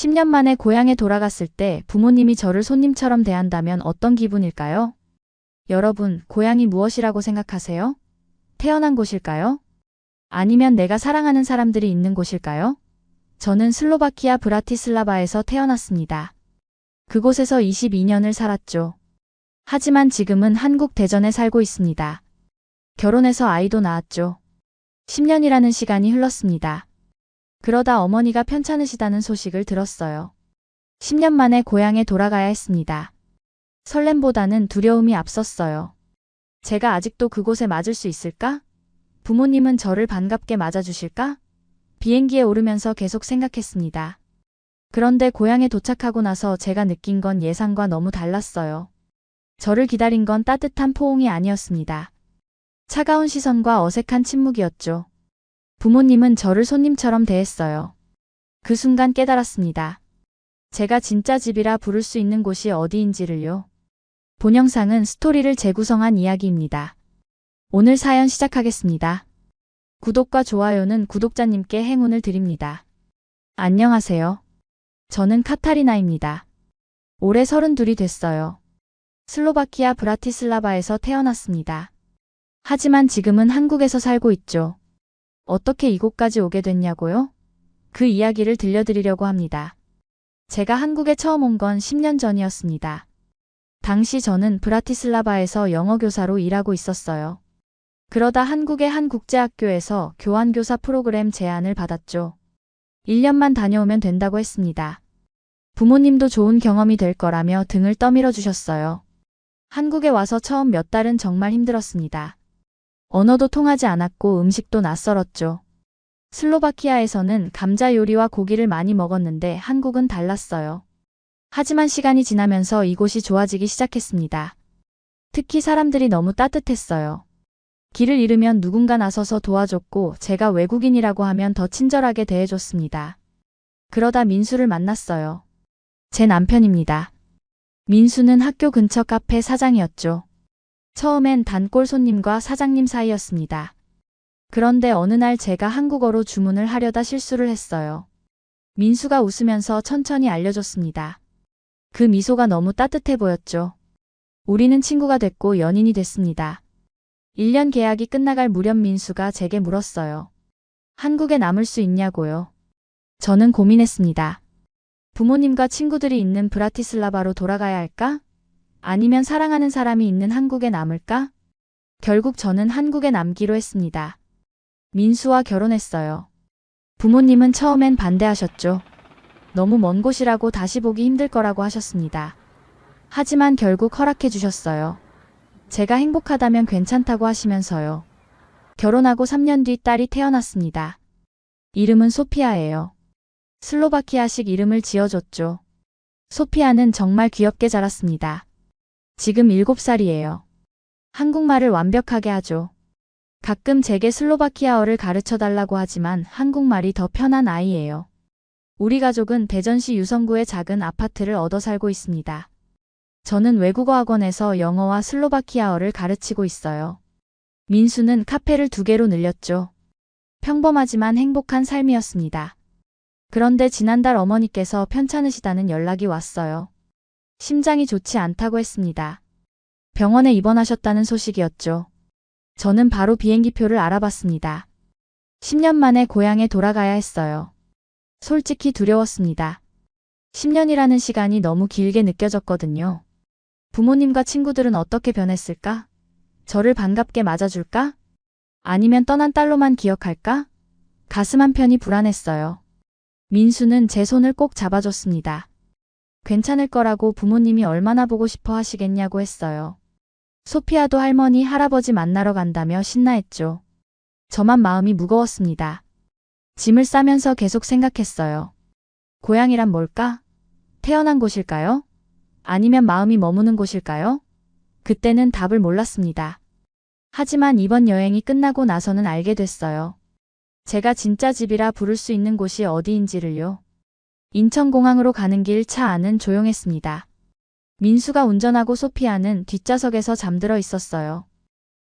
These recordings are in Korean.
10년 만에 고향에 돌아갔을 때 부모님이 저를 손님처럼 대한다면 어떤 기분일까요? 여러분, 고향이 무엇이라고 생각하세요? 태어난 곳일까요? 아니면 내가 사랑하는 사람들이 있는 곳일까요? 저는 슬로바키아 브라티슬라바에서 태어났습니다. 그곳에서 22년을 살았죠. 하지만 지금은 한국 대전에 살고 있습니다. 결혼해서 아이도 낳았죠. 10년이라는 시간이 흘렀습니다. 그러다 어머니가 편찮으시다는 소식을 들었어요. 10년 만에 고향에 돌아가야 했습니다. 설렘보다는 두려움이 앞섰어요. 제가 아직도 그곳에 맞을 수 있을까? 부모님은 저를 반갑게 맞아주실까? 비행기에 오르면서 계속 생각했습니다. 그런데 고향에 도착하고 나서 제가 느낀 건 예상과 너무 달랐어요. 저를 기다린 건 따뜻한 포옹이 아니었습니다. 차가운 시선과 어색한 침묵이었죠. 부모님은 저를 손님처럼 대했어요. 그 순간 깨달았습니다. 제가 진짜 집이라 부를 수 있는 곳이 어디인지를요. 본 영상은 스토리를 재구성한 이야기입니다. 오늘 사연 시작하겠습니다. 구독과 좋아요는 구독자님께 행운을 드립니다. 안녕하세요. 저는 카타리나입니다. 올해 32이 됐어요. 슬로바키아 브라티슬라바에서 태어났습니다. 하지만 지금은 한국에서 살고 있죠. 어떻게 이곳까지 오게 됐냐고요? 그 이야기를 들려드리려고 합니다. 제가 한국에 처음 온 건 10년 전이었습니다. 당시 저는 브라티슬라바에서 영어교사로 일하고 있었어요. 그러다 한국의 한 국제학교에서 교환교사 프로그램 제안을 받았죠. 1년만 다녀오면 된다고 했습니다. 부모님도 좋은 경험이 될 거라며 등을 떠밀어 주셨어요. 한국에 와서 처음 몇 달은 정말 힘들었습니다. 언어도 통하지 않았고 음식도 낯설었죠. 슬로바키아에서는 감자 요리와 고기를 많이 먹었는데 한국은 달랐어요. 하지만 시간이 지나면서 이곳이 좋아지기 시작했습니다. 특히 사람들이 너무 따뜻했어요. 길을 잃으면 누군가 나서서 도와줬고 제가 외국인이라고 하면 더 친절하게 대해줬습니다. 그러다 민수를 만났어요. 제 남편입니다. 민수는 학교 근처 카페 사장이었죠. 처음엔 단골 손님과 사장님 사이였습니다. 그런데 어느 날 제가 한국어로 주문을 하려다 실수를 했어요. 민수가 웃으면서 천천히 알려줬습니다. 그 미소가 너무 따뜻해 보였죠. 우리는 친구가 됐고 연인이 됐습니다. 1년 계약이 끝나갈 무렵 민수가 제게 물었어요. 한국에 남을 수 있냐고요. 저는 고민했습니다. 부모님과 친구들이 있는 브라티슬라바로 돌아가야 할까? 아니면 사랑하는 사람이 있는 한국에 남을까? 결국 저는 한국에 남기로 했습니다. 민수와 결혼했어요. 부모님은 처음엔 반대하셨죠. 너무 먼 곳이라고 다시 보기 힘들 거라고 하셨습니다. 하지만 결국 허락해 주셨어요. 제가 행복하다면 괜찮다고 하시면서요. 결혼하고 3년 뒤 딸이 태어났습니다. 이름은 소피아예요. 슬로바키아식 이름을 지어줬죠. 소피아는 정말 귀엽게 자랐습니다. 지금 7살이에요. 한국말을 완벽하게 하죠. 가끔 제게 슬로바키아어를 가르쳐달라고 하지만 한국말이 더 편한 아이예요. 우리 가족은 대전시 유성구의 작은 아파트를 얻어 살고 있습니다. 저는 외국어 학원에서 영어와 슬로바키아어를 가르치고 있어요. 민수는 카페를 2개로 늘렸죠. 평범하지만 행복한 삶이었습니다. 그런데 지난달 어머니께서 편찮으시다는 연락이 왔어요. 심장이 좋지 않다고 했습니다. 병원에 입원하셨다는 소식이었죠. 저는 바로 비행기표를 알아봤습니다. 10년 만에 고향에 돌아가야 했어요. 솔직히 두려웠습니다. 10년이라는 시간이 너무 길게 느껴졌거든요. 부모님과 친구들은 어떻게 변했을까? 저를 반갑게 맞아줄까? 아니면 떠난 딸로만 기억할까? 가슴 한편이 불안했어요. 민수는 제 손을 꼭 잡아줬습니다. 괜찮을 거라고 부모님이 얼마나 보고 싶어 하시겠냐고 했어요. 소피아도 할머니, 할아버지 만나러 간다며 신나했죠. 저만 마음이 무거웠습니다. 짐을 싸면서 계속 생각했어요. 고향이란 뭘까? 태어난 곳일까요? 아니면 마음이 머무는 곳일까요? 그때는 답을 몰랐습니다. 하지만 이번 여행이 끝나고 나서는 알게 됐어요. 제가 진짜 집이라 부를 수 있는 곳이 어디인지를요. 인천공항으로 가는 길 차 안은 조용했습니다. 민수가 운전하고 소피아는 뒷좌석에서 잠들어 있었어요.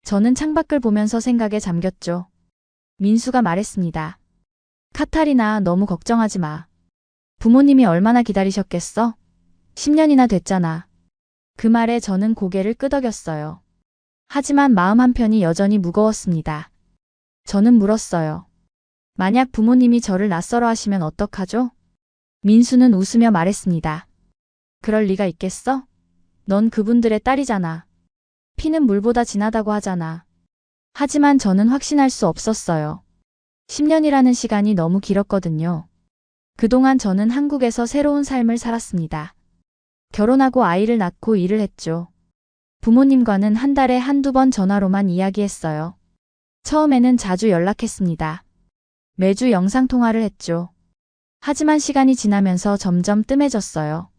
저는 창밖을 보면서 생각에 잠겼죠. 민수가 말했습니다. 카타리나, 너무 걱정하지 마. 부모님이 얼마나 기다리셨겠어? 10년이나 됐잖아. 그 말에 저는 고개를 끄덕였어요. 하지만 마음 한편이 여전히 무거웠습니다. 저는 물었어요. 만약 부모님이 저를 낯설어 하시면 어떡하죠? 민수는 웃으며 말했습니다. 그럴 리가 있겠어? 넌 그분들의 딸이잖아. 피는 물보다 진하다고 하잖아. 하지만 저는 확신할 수 없었어요. 10년이라는 시간이 너무 길었거든요. 그동안 저는 한국에서 새로운 삶을 살았습니다. 결혼하고 아이를 낳고 일을 했죠. 부모님과는 한 달에 한두 번 전화로만 이야기했어요. 처음에는 자주 연락했습니다. 매주 영상통화를 했죠. 하지만 시간이 지나면서 점점 뜸해졌어요.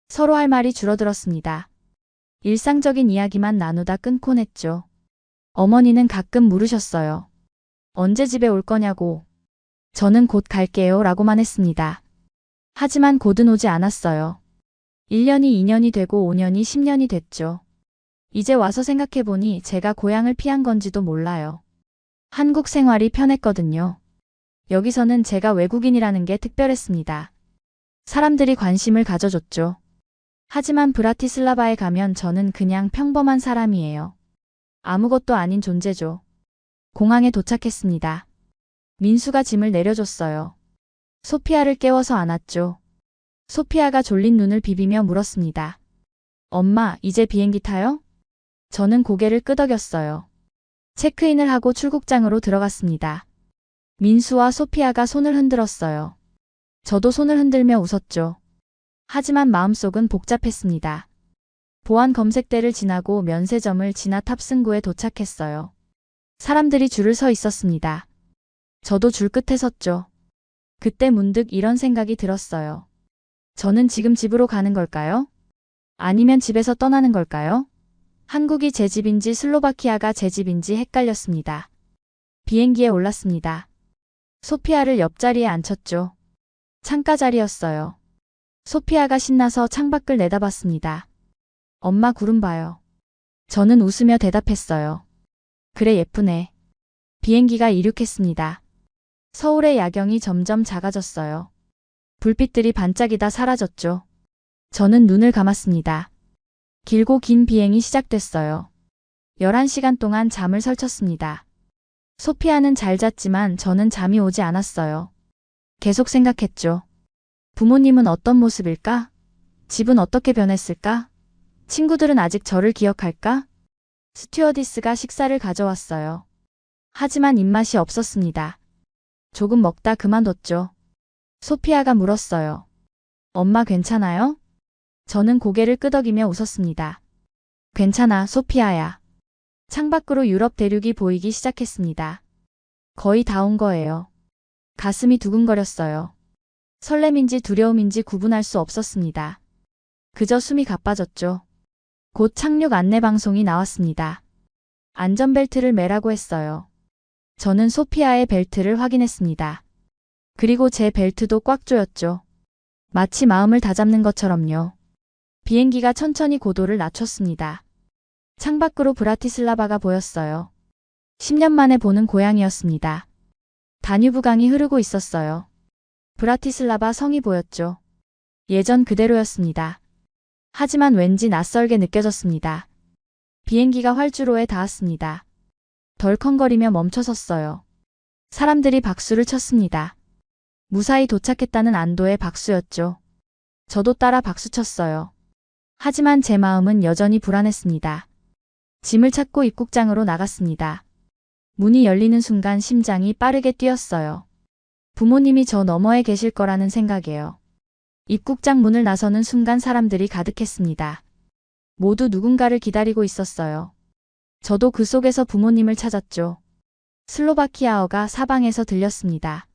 서로 할 말이 줄어들었습니다. 일상적인 이야기만 나누다 끊곤 했죠. 어머니는 가끔 물으셨어요. 언제 집에 올 거냐고. 저는 곧 갈게요 라고만 했습니다. 하지만 곧은 오지 않았어요. 1년이 2년이 되고 5년이 10년이 됐죠. 이제 와서 생각해보니 제가 고향을 피한 건지도 몰라요. 한국 생활이 편했거든요. 여기서는 제가 외국인이라는 게 특별했습니다. 사람들이 관심을 가져줬죠. 하지만 브라티슬라바에 가면 저는 그냥 평범한 사람이에요. 아무것도 아닌 존재죠. 공항에 도착했습니다. 민수가 짐을 내려줬어요. 소피아를 깨워서 안았죠. 소피아가 졸린 눈을 비비며 물었습니다. 엄마, 이제 비행기 타요? 저는 고개를 끄덕였어요. 체크인을 하고 출국장으로 들어갔습니다. 민수와 소피아가 손을 흔들었어요. 저도 손을 흔들며 웃었죠. 하지만 마음속은 복잡했습니다. 보안 검색대를 지나고 면세점을 지나 탑승구에 도착했어요. 사람들이 줄을 서 있었습니다. 저도 줄 끝에 섰죠. 그때 문득 이런 생각이 들었어요. 저는 지금 집으로 가는 걸까요? 아니면 집에서 떠나는 걸까요? 한국이 제 집인지 슬로바키아가 제 집인지 헷갈렸습니다. 비행기에 올랐습니다. 소피아를 옆자리에 앉혔죠. 창가 자리였어요. 소피아가 신나서 창밖을 내다봤습니다. 엄마 구름 봐요. 저는 웃으며 대답했어요. 그래 예쁘네. 비행기가 이륙했습니다. 서울의 야경이 점점 작아졌어요. 불빛들이 반짝이다 사라졌죠. 저는 눈을 감았습니다. 길고 긴 비행이 시작됐어요. 11시간 동안 잠을 설쳤습니다. 소피아는 잘 잤지만 저는 잠이 오지 않았어요. 계속 생각했죠. 부모님은 어떤 모습일까? 집은 어떻게 변했을까? 친구들은 아직 저를 기억할까? 스튜어디스가 식사를 가져왔어요. 하지만 입맛이 없었습니다. 조금 먹다 그만뒀죠. 소피아가 물었어요. 엄마 괜찮아요? 저는 고개를 끄덕이며 웃었습니다. 괜찮아, 소피아야. 창밖으로 유럽 대륙이 보이기 시작했습니다. 거의 다 온 거예요. 가슴이 두근거렸어요. 설렘인지 두려움인지 구분할 수 없었습니다. 그저 숨이 가빠졌죠. 곧 착륙 안내 방송이 나왔습니다. 안전벨트를 매라고 했어요. 저는 소피아의 벨트를 확인했습니다. 그리고 제 벨트도 꽉 조였죠. 마치 마음을 다잡는 것처럼요. 비행기가 천천히 고도를 낮췄습니다. 창밖으로 브라티슬라바가 보였어요. 10년 만에 보는 고향이었습니다. 다뉴브강이 흐르고 있었어요. 브라티슬라바 성이 보였죠. 예전 그대로였습니다. 하지만 왠지 낯설게 느껴졌습니다. 비행기가 활주로에 닿았습니다. 덜컹거리며 멈춰섰어요. 사람들이 박수를 쳤습니다. 무사히 도착했다는 안도의 박수였죠. 저도 따라 박수쳤어요. 하지만 제 마음은 여전히 불안했습니다. 짐을 찾고 입국장으로 나갔습니다. 문이 열리는 순간 심장이 빠르게 뛰었어요. 부모님이 저 너머에 계실 거라는 생각이에요. 입국장 문을 나서는 순간 사람들이 가득했습니다. 모두 누군가를 기다리고 있었어요. 저도 그 속에서 부모님을 찾았죠. 슬로바키아어가 사방에서 들렸습니다.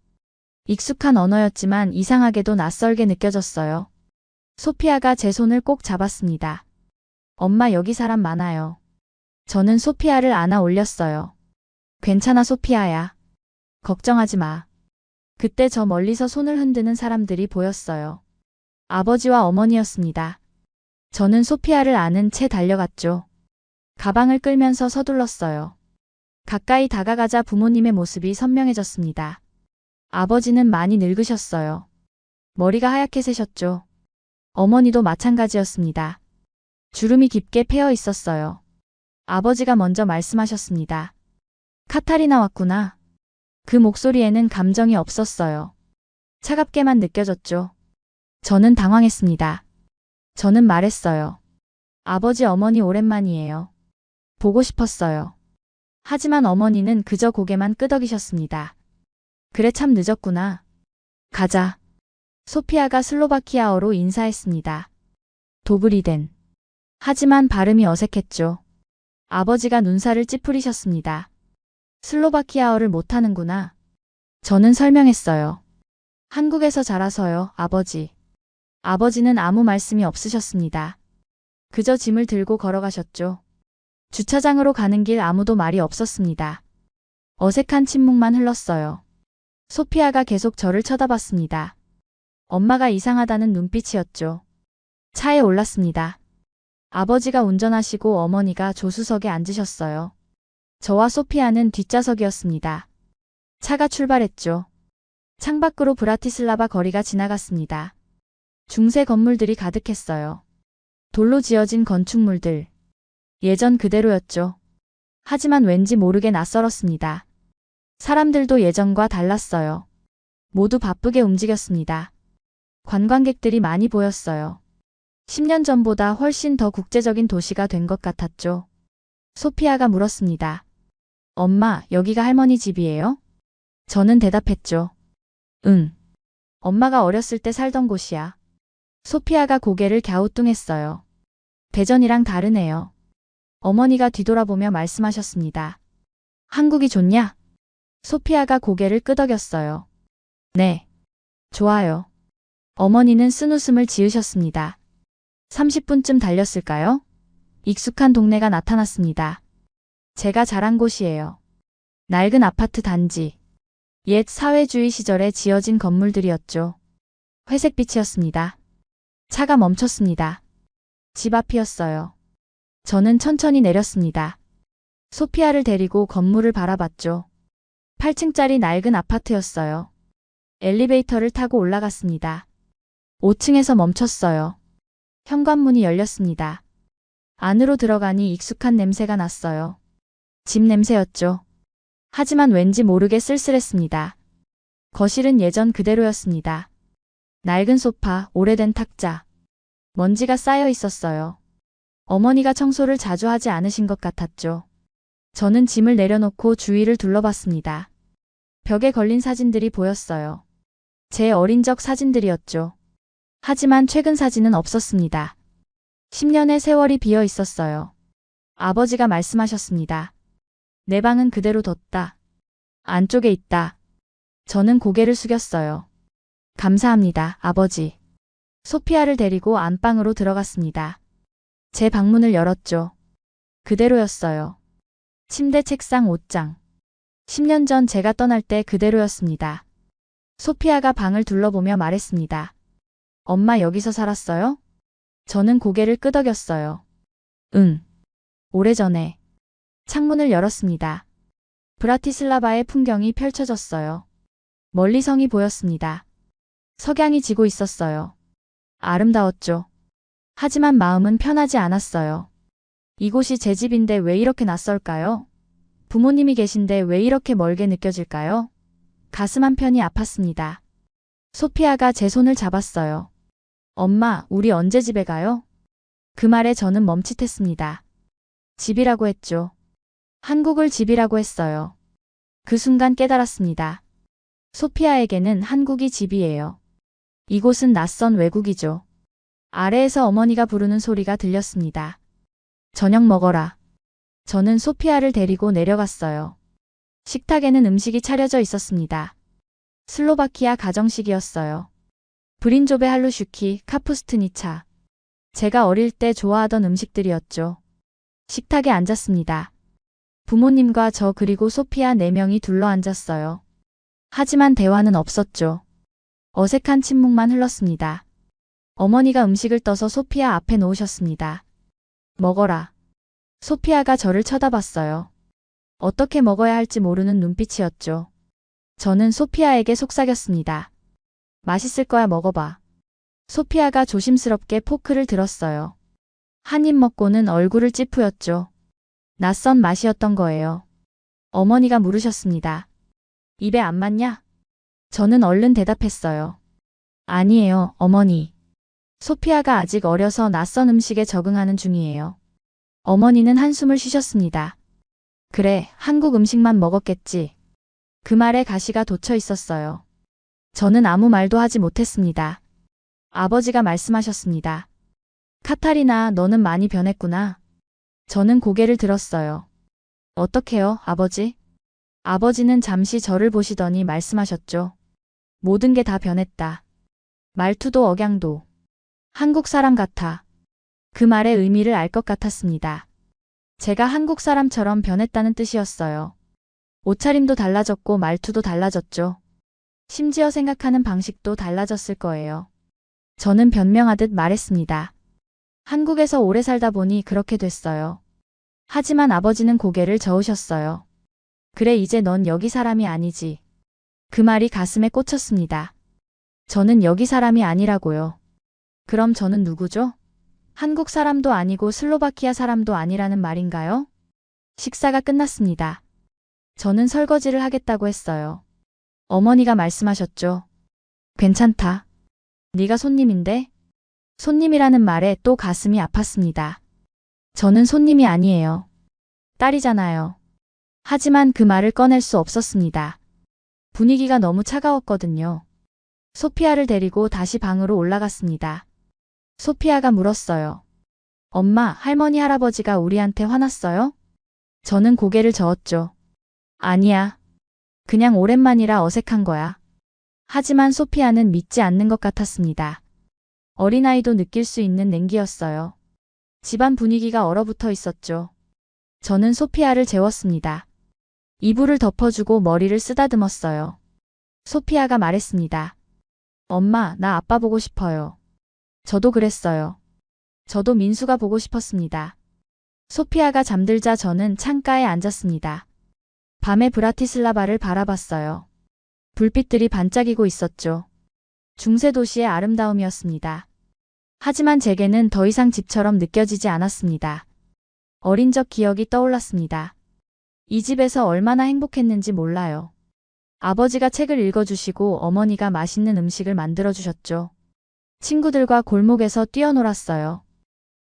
익숙한 언어였지만 이상하게도 낯설게 느껴졌어요. 소피아가 제 손을 꼭 잡았습니다. 엄마 여기 사람 많아요. 저는 소피아를 안아 올렸어요. 괜찮아 소피아야. 걱정하지 마. 그때 저 멀리서 손을 흔드는 사람들이 보였어요. 아버지와 어머니였습니다. 저는 소피아를 안은 채 달려갔죠. 가방을 끌면서 서둘렀어요. 가까이 다가가자 부모님의 모습이 선명해졌습니다. 아버지는 많이 늙으셨어요. 머리가 하얗게 새셨죠. 어머니도 마찬가지였습니다. 주름이 깊게 패여 있었어요. 아버지가 먼저 말씀하셨습니다. 카타리나 왔구나. 그 목소리에는 감정이 없었어요. 차갑게만 느껴졌죠. 저는 당황했습니다. 저는 말했어요. 아버지, 어머니 오랜만이에요. 보고 싶었어요. 하지만 어머니는 그저 고개만 끄덕이셨습니다. 그래, 참 늦었구나. 가자. 소피아가 슬로바키아어로 인사했습니다. 도브리덴. 하지만 발음이 어색했죠. 아버지가 눈살을 찌푸리셨습니다. 슬로바키아어를 못하는구나. 저는 설명했어요. 한국에서 자라서요, 아버지. 아버지는 아무 말씀이 없으셨습니다. 그저 짐을 들고 걸어가셨죠. 주차장으로 가는 길 아무도 말이 없었습니다. 어색한 침묵만 흘렀어요. 소피아가 계속 저를 쳐다봤습니다. 엄마가 이상하다는 눈빛이었죠. 차에 올랐습니다. 아버지가 운전하시고 어머니가 조수석에 앉으셨어요. 저와 소피아는 뒷좌석이었습니다. 차가 출발했죠. 창밖으로 브라티슬라바 거리가 지나갔습니다. 중세 건물들이 가득했어요. 돌로 지어진 건축물들. 예전 그대로였죠. 하지만 왠지 모르게 낯설었습니다. 사람들도 예전과 달랐어요. 모두 바쁘게 움직였습니다. 관광객들이 많이 보였어요. 10년 전보다 훨씬 더 국제적인 도시가 된 것 같았죠. 소피아가 물었습니다. 엄마, 여기가 할머니 집이에요? 저는 대답했죠. 응. 엄마가 어렸을 때 살던 곳이야. 소피아가 고개를 갸우뚱했어요. 대전이랑 다르네요. 어머니가 뒤돌아보며 말씀하셨습니다. 한국이 좋냐? 소피아가 고개를 끄덕였어요. 네. 좋아요. 어머니는 쓴웃음을 지으셨습니다. 30분쯤 달렸을까요? 익숙한 동네가 나타났습니다. 제가 자란 곳이에요. 낡은 아파트 단지. 옛 사회주의 시절에 지어진 건물들이었죠. 회색빛이었습니다. 차가 멈췄습니다. 집 앞이었어요. 저는 천천히 내렸습니다. 소피아를 데리고 건물을 바라봤죠. 8층짜리 낡은 아파트였어요. 엘리베이터를 타고 올라갔습니다. 5층에서 멈췄어요. 현관문이 열렸습니다. 안으로 들어가니 익숙한 냄새가 났어요. 집 냄새였죠. 하지만 왠지 모르게 쓸쓸했습니다. 거실은 예전 그대로였습니다. 낡은 소파, 오래된 탁자. 먼지가 쌓여 있었어요. 어머니가 청소를 자주 하지 않으신 것 같았죠. 저는 짐을 내려놓고 주위를 둘러봤습니다. 벽에 걸린 사진들이 보였어요. 제 어린 적 사진들이었죠. 하지만 최근 사진은 없었습니다. 10년의 세월이 비어 있었어요. 아버지가 말씀하셨습니다. 내 방은 그대로 뒀다. 안쪽에 있다. 저는 고개를 숙였어요. 감사합니다, 아버지. 소피아를 데리고 안방으로 들어갔습니다. 제 방문을 열었죠. 그대로였어요. 침대, 책상, 옷장. 10년 전 제가 떠날 때 그대로였습니다. 소피아가 방을 둘러보며 말했습니다. 엄마 여기서 살았어요? 저는 고개를 끄덕였어요. 응. 오래전에. 창문을 열었습니다. 브라티슬라바의 풍경이 펼쳐졌어요. 멀리 성이 보였습니다. 석양이 지고 있었어요. 아름다웠죠. 하지만 마음은 편하지 않았어요. 이곳이 제 집인데 왜 이렇게 낯설까요? 부모님이 계신데 왜 이렇게 멀게 느껴질까요? 가슴 한편이 아팠습니다. 소피아가 제 손을 잡았어요. 엄마, 우리 언제 집에 가요? 그 말에 저는 멈칫했습니다. 집이라고 했죠. 한국을 집이라고 했어요. 그 순간 깨달았습니다. 소피아에게는 한국이 집이에요. 이곳은 낯선 외국이죠. 아래에서 어머니가 부르는 소리가 들렸습니다. 저녁 먹어라. 저는 소피아를 데리고 내려갔어요. 식탁에는 음식이 차려져 있었습니다. 슬로바키아 가정식이었어요. 브린조베 할루슈키, 카푸스트니차. 제가 어릴 때 좋아하던 음식들이었죠. 식탁에 앉았습니다. 부모님과 저 그리고 소피아 4명이 둘러앉았어요. 하지만 대화는 없었죠. 어색한 침묵만 흘렀습니다. 어머니가 음식을 떠서 소피아 앞에 놓으셨습니다. 먹어라. 소피아가 저를 쳐다봤어요. 어떻게 먹어야 할지 모르는 눈빛이었죠. 저는 소피아에게 속삭였습니다. 맛있을 거야, 먹어봐. 소피아가 조심스럽게 포크를 들었어요. 한 입 먹고는 얼굴을 찌푸렸죠. 낯선 맛이었던 거예요. 어머니가 물으셨습니다. 입에 안 맞냐? 저는 얼른 대답했어요. 아니에요, 어머니. 소피아가 아직 어려서 낯선 음식에 적응하는 중이에요. 어머니는 한숨을 쉬셨습니다. 그래, 한국 음식만 먹었겠지. 그 말에 가시가 돋쳐 있었어요. 저는 아무 말도 하지 못했습니다. 아버지가 말씀하셨습니다. 카타리나, 너는 많이 변했구나. 저는 고개를 들었어요. 어떡해요, 아버지? 아버지는 잠시 저를 보시더니 말씀하셨죠. 모든 게 다 변했다. 말투도 억양도. 한국 사람 같아. 그 말의 의미를 알 것 같았습니다. 제가 한국 사람처럼 변했다는 뜻이었어요. 옷차림도 달라졌고 말투도 달라졌죠. 심지어 생각하는 방식도 달라졌을 거예요. 저는 변명하듯 말했습니다. 한국에서 오래 살다 보니 그렇게 됐어요. 하지만 아버지는 고개를 저으셨어요. 그래, 이제 넌 여기 사람이 아니지. 그 말이 가슴에 꽂혔습니다. 저는 여기 사람이 아니라고요. 그럼 저는 누구죠? 한국 사람도 아니고 슬로바키아 사람도 아니라는 말인가요? 식사가 끝났습니다. 저는 설거지를 하겠다고 했어요. 어머니가 말씀하셨죠. 괜찮다. 네가 손님인데? 손님이라는 말에 또 가슴이 아팠습니다. 저는 손님이 아니에요. 딸이잖아요. 하지만 그 말을 꺼낼 수 없었습니다. 분위기가 너무 차가웠거든요. 소피아를 데리고 다시 방으로 올라갔습니다. 소피아가 물었어요. 엄마, 할머니, 할아버지가 우리한테 화났어요? 저는 고개를 저었죠. 아니야. 그냥 오랜만이라 어색한 거야. 하지만 소피아는 믿지 않는 것 같았습니다. 어린아이도 느낄 수 있는 냉기였어요. 집안 분위기가 얼어붙어 있었죠. 저는 소피아를 재웠습니다. 이불을 덮어주고 머리를 쓰다듬었어요. 소피아가 말했습니다. 엄마, 나 아빠 보고 싶어요. 저도 그랬어요. 저도 민수가 보고 싶었습니다. 소피아가 잠들자 저는 창가에 앉았습니다. 밤의 브라티슬라바를 바라봤어요. 불빛들이 반짝이고 있었죠. 중세 도시의 아름다움이었습니다. 하지만 제게는 더 이상 집처럼 느껴지지 않았습니다. 어린 적 기억이 떠올랐습니다. 이 집에서 얼마나 행복했는지 몰라요. 아버지가 책을 읽어주시고 어머니가 맛있는 음식을 만들어주셨죠. 친구들과 골목에서 뛰어놀았어요.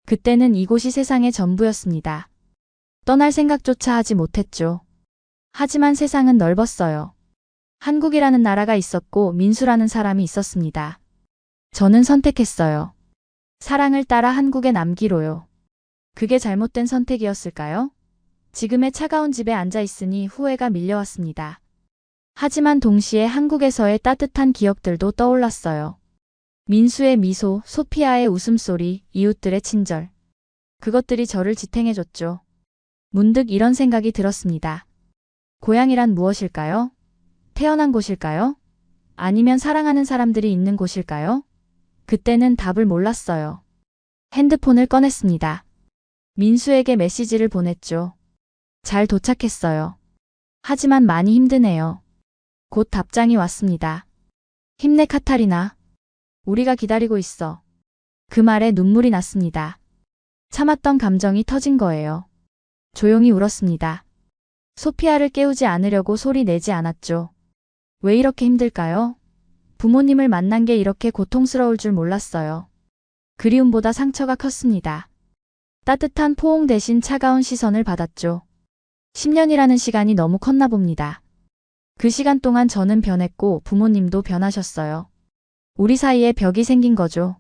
그때는 이곳이 세상의 전부였습니다. 떠날 생각조차 하지 못했죠. 하지만 세상은 넓었어요. 한국이라는 나라가 있었고 민수라는 사람이 있었습니다. 저는 선택했어요. 사랑을 따라 한국에 남기로요. 그게 잘못된 선택이었을까요? 지금의 차가운 집에 앉아 있으니 후회가 밀려왔습니다. 하지만 동시에 한국에서의 따뜻한 기억들도 떠올랐어요. 민수의 미소, 소피아의 웃음소리, 이웃들의 친절. 그것들이 저를 지탱해줬죠. 문득 이런 생각이 들었습니다. 고향이란 무엇일까요? 태어난 곳일까요? 아니면 사랑하는 사람들이 있는 곳일까요? 그때는 답을 몰랐어요. 핸드폰을 꺼냈습니다. 민수에게 메시지를 보냈죠. 잘 도착했어요. 하지만 많이 힘드네요. 곧 답장이 왔습니다. 힘내, 카타리나. 우리가 기다리고 있어. 그 말에 눈물이 났습니다. 참았던 감정이 터진 거예요. 조용히 울었습니다. 소피아를 깨우지 않으려고 소리 내지 않았죠. 왜 이렇게 힘들까요? 부모님을 만난 게 이렇게 고통스러울 줄 몰랐어요. 그리움보다 상처가 컸습니다. 따뜻한 포옹 대신 차가운 시선을 받았죠. 10년이라는 시간이 너무 컸나 봅니다. 그 시간 동안 저는 변했고 부모님도 변하셨어요. 우리 사이에 벽이 생긴 거죠.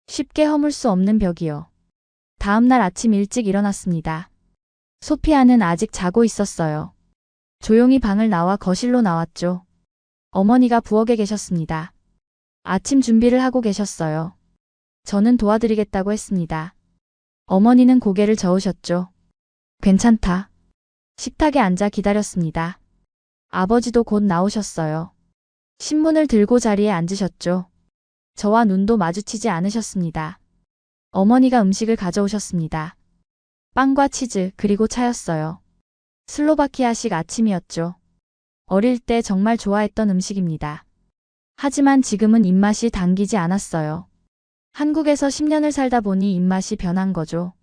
쉽게 허물 수 없는 벽이요. 다음 날 아침 일찍 일어났습니다. 소피아는 아직 자고 있었어요. 조용히 방을 나와 거실로 나왔죠. 어머니가 부엌에 계셨습니다. 아침 준비를 하고 계셨어요. 저는 도와드리겠다고 했습니다. 어머니는 고개를 저으셨죠. 괜찮다. 식탁에 앉아 기다렸습니다. 아버지도 곧 나오셨어요. 신문을 들고 자리에 앉으셨죠. 저와 눈도 마주치지 않으셨습니다. 어머니가 음식을 가져오셨습니다. 빵과 치즈 그리고 차였어요. 슬로바키아식 아침이었죠. 어릴 때 정말 좋아했던 음식입니다. 하지만 지금은 입맛이 당기지 않았어요. 한국에서 10년을 살다 보니 입맛이 변한 거죠.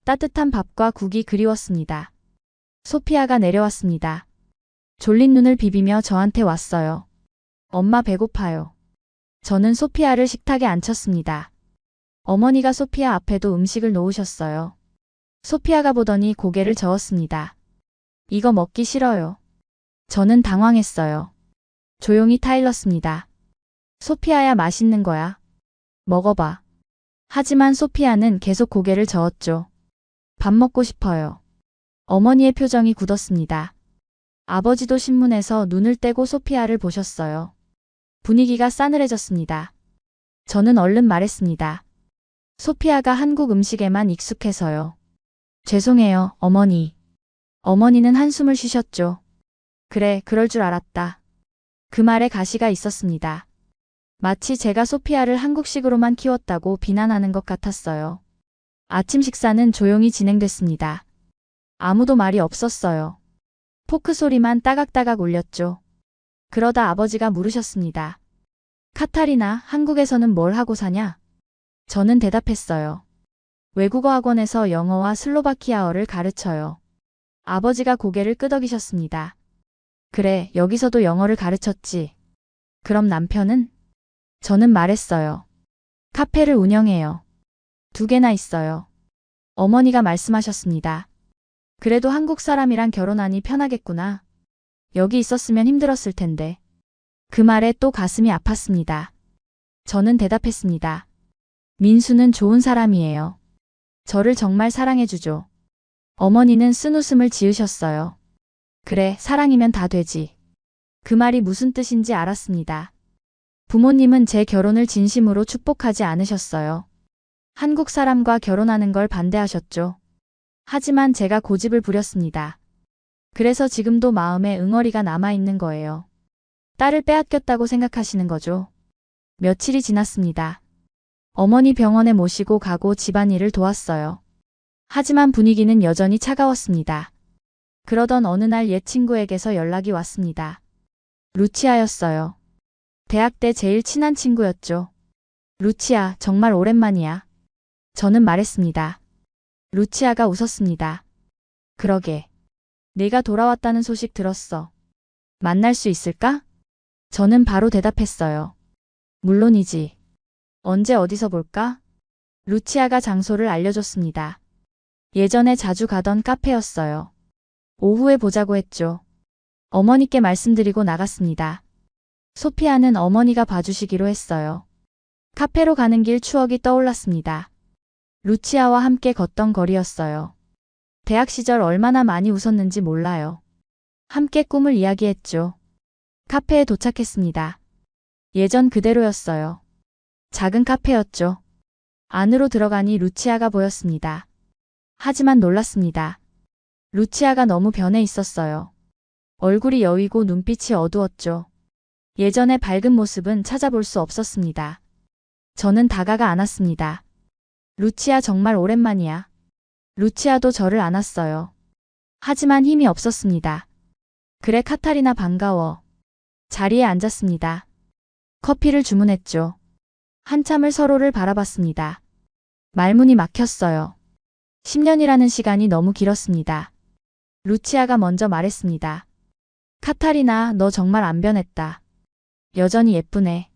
따뜻한 밥과 국이 그리웠습니다. 소피아가 내려왔습니다. 졸린 눈을 비비며 저한테 왔어요. 엄마 배고파요. 저는 소피아를 식탁에 앉혔습니다. 어머니가 소피아 앞에도 음식을 놓으셨어요. 소피아가 보더니 고개를 저었습니다. 이거 먹기 싫어요. 저는 당황했어요. 조용히 타일렀습니다. 소피아야 맛있는 거야. 먹어봐. 하지만 소피아는 계속 고개를 저었죠. 밥 먹고 싶어요. 어머니의 표정이 굳었습니다. 아버지도 신문에서 눈을 떼고 소피아를 보셨어요. 분위기가 싸늘해졌습니다. 저는 얼른 말했습니다. 소피아가 한국 음식에만 익숙해서요. 죄송해요, 어머니. 어머니는 한숨을 쉬셨죠. 그래, 그럴 줄 알았다. 그 말에 가시가 있었습니다. 마치 제가 소피아를 한국식으로만 키웠다고 비난하는 것 같았어요. 아침 식사는 조용히 진행됐습니다. 아무도 말이 없었어요. 포크 소리만 따각따각 울렸죠. 그러다 아버지가 물으셨습니다. 카타리나, 한국에서는 뭘 하고 사냐? 저는 대답했어요. 외국어 학원에서 영어와 슬로바키아어를 가르쳐요. 아버지가 고개를 끄덕이셨습니다. 그래, 여기서도 영어를 가르쳤지. 그럼 남편은? 저는 말했어요. 카페를 운영해요. 2개나 있어요. 어머니가 말씀하셨습니다. 그래도 한국 사람이랑 결혼하니 편하겠구나. 여기 있었으면 힘들었을 텐데. 그 말에 또 가슴이 아팠습니다. 저는 대답했습니다. 민수는 좋은 사람이에요. 저를 정말 사랑해주죠. 어머니는 쓴웃음을 지으셨어요. 그래, 사랑이면 다 되지. 그 말이 무슨 뜻인지 알았습니다. 부모님은 제 결혼을 진심으로 축복하지 않으셨어요. 한국 사람과 결혼하는 걸 반대하셨죠. 하지만 제가 고집을 부렸습니다. 그래서 지금도 마음에 응어리가 남아있는 거예요. 딸을 빼앗겼다고 생각하시는 거죠. 며칠이 지났습니다. 어머니 병원에 모시고 가고 집안일을 도왔어요. 하지만 분위기는 여전히 차가웠습니다. 그러던 어느 날 옛 친구에게서 연락이 왔습니다. 루치아였어요. 대학 때 제일 친한 친구였죠. 루치아, 정말 오랜만이야. 저는 말했습니다. 루치아가 웃었습니다. 그러게. 네가 돌아왔다는 소식 들었어. 만날 수 있을까? 저는 바로 대답했어요. 물론이지. 언제 어디서 볼까? 루치아가 장소를 알려줬습니다. 예전에 자주 가던 카페였어요. 오후에 보자고 했죠. 어머니께 말씀드리고 나갔습니다. 소피아는 어머니가 봐주시기로 했어요. 카페로 가는 길 추억이 떠올랐습니다. 루치아와 함께 걷던 거리였어요. 대학 시절 얼마나 많이 웃었는지 몰라요. 함께 꿈을 이야기했죠. 카페에 도착했습니다. 예전 그대로였어요. 작은 카페였죠. 안으로 들어가니 루치아가 보였습니다. 하지만 놀랐습니다. 루치아가 너무 변해 있었어요. 얼굴이 여위고 눈빛이 어두웠죠. 예전의 밝은 모습은 찾아볼 수 없었습니다. 저는 다가가 안았습니다. 루치아 정말 오랜만이야. 루치아도 저를 안았어요. 하지만 힘이 없었습니다. 그래 카타리나 반가워. 자리에 앉았습니다. 커피를 주문했죠. 한참을 서로를 바라봤습니다. 말문이 막혔어요. 10년이라는 시간이 너무 길었습니다. 루치아가 먼저 말했습니다. 카타리나, 너 정말 안 변했다. 여전히 예쁘네.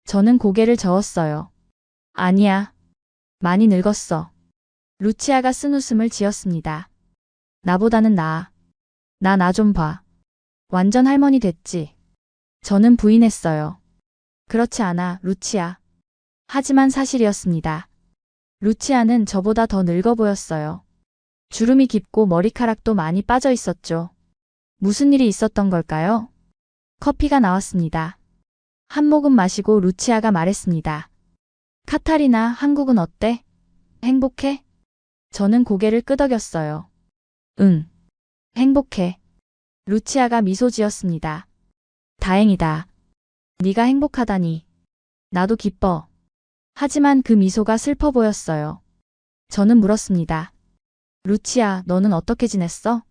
저는 고개를 저었어요. 아니야. 많이 늙었어. 루치아가 쓴웃음을 지었습니다. 나보다는 나아. 나 좀 봐. 완전 할머니 됐지. 저는 부인했어요. 그렇지 않아, 루치아. 하지만 사실이었습니다. 루치아는 저보다 더 늙어 보였어요. 주름이 깊고 머리카락도 많이 빠져 있었죠. 무슨 일이 있었던 걸까요? 커피가 나왔습니다. 한 모금 마시고 루치아가 말했습니다. 카타리나, 한국은 어때? 행복해? 저는 고개를 끄덕였어요. 응. 행복해. 루치아가 미소 지었습니다. 다행이다. 네가 행복하다니. 나도 기뻐. 하지만 그 미소가 슬퍼 보였어요. 저는 물었습니다. 루치아, 너는 어떻게 지냈어?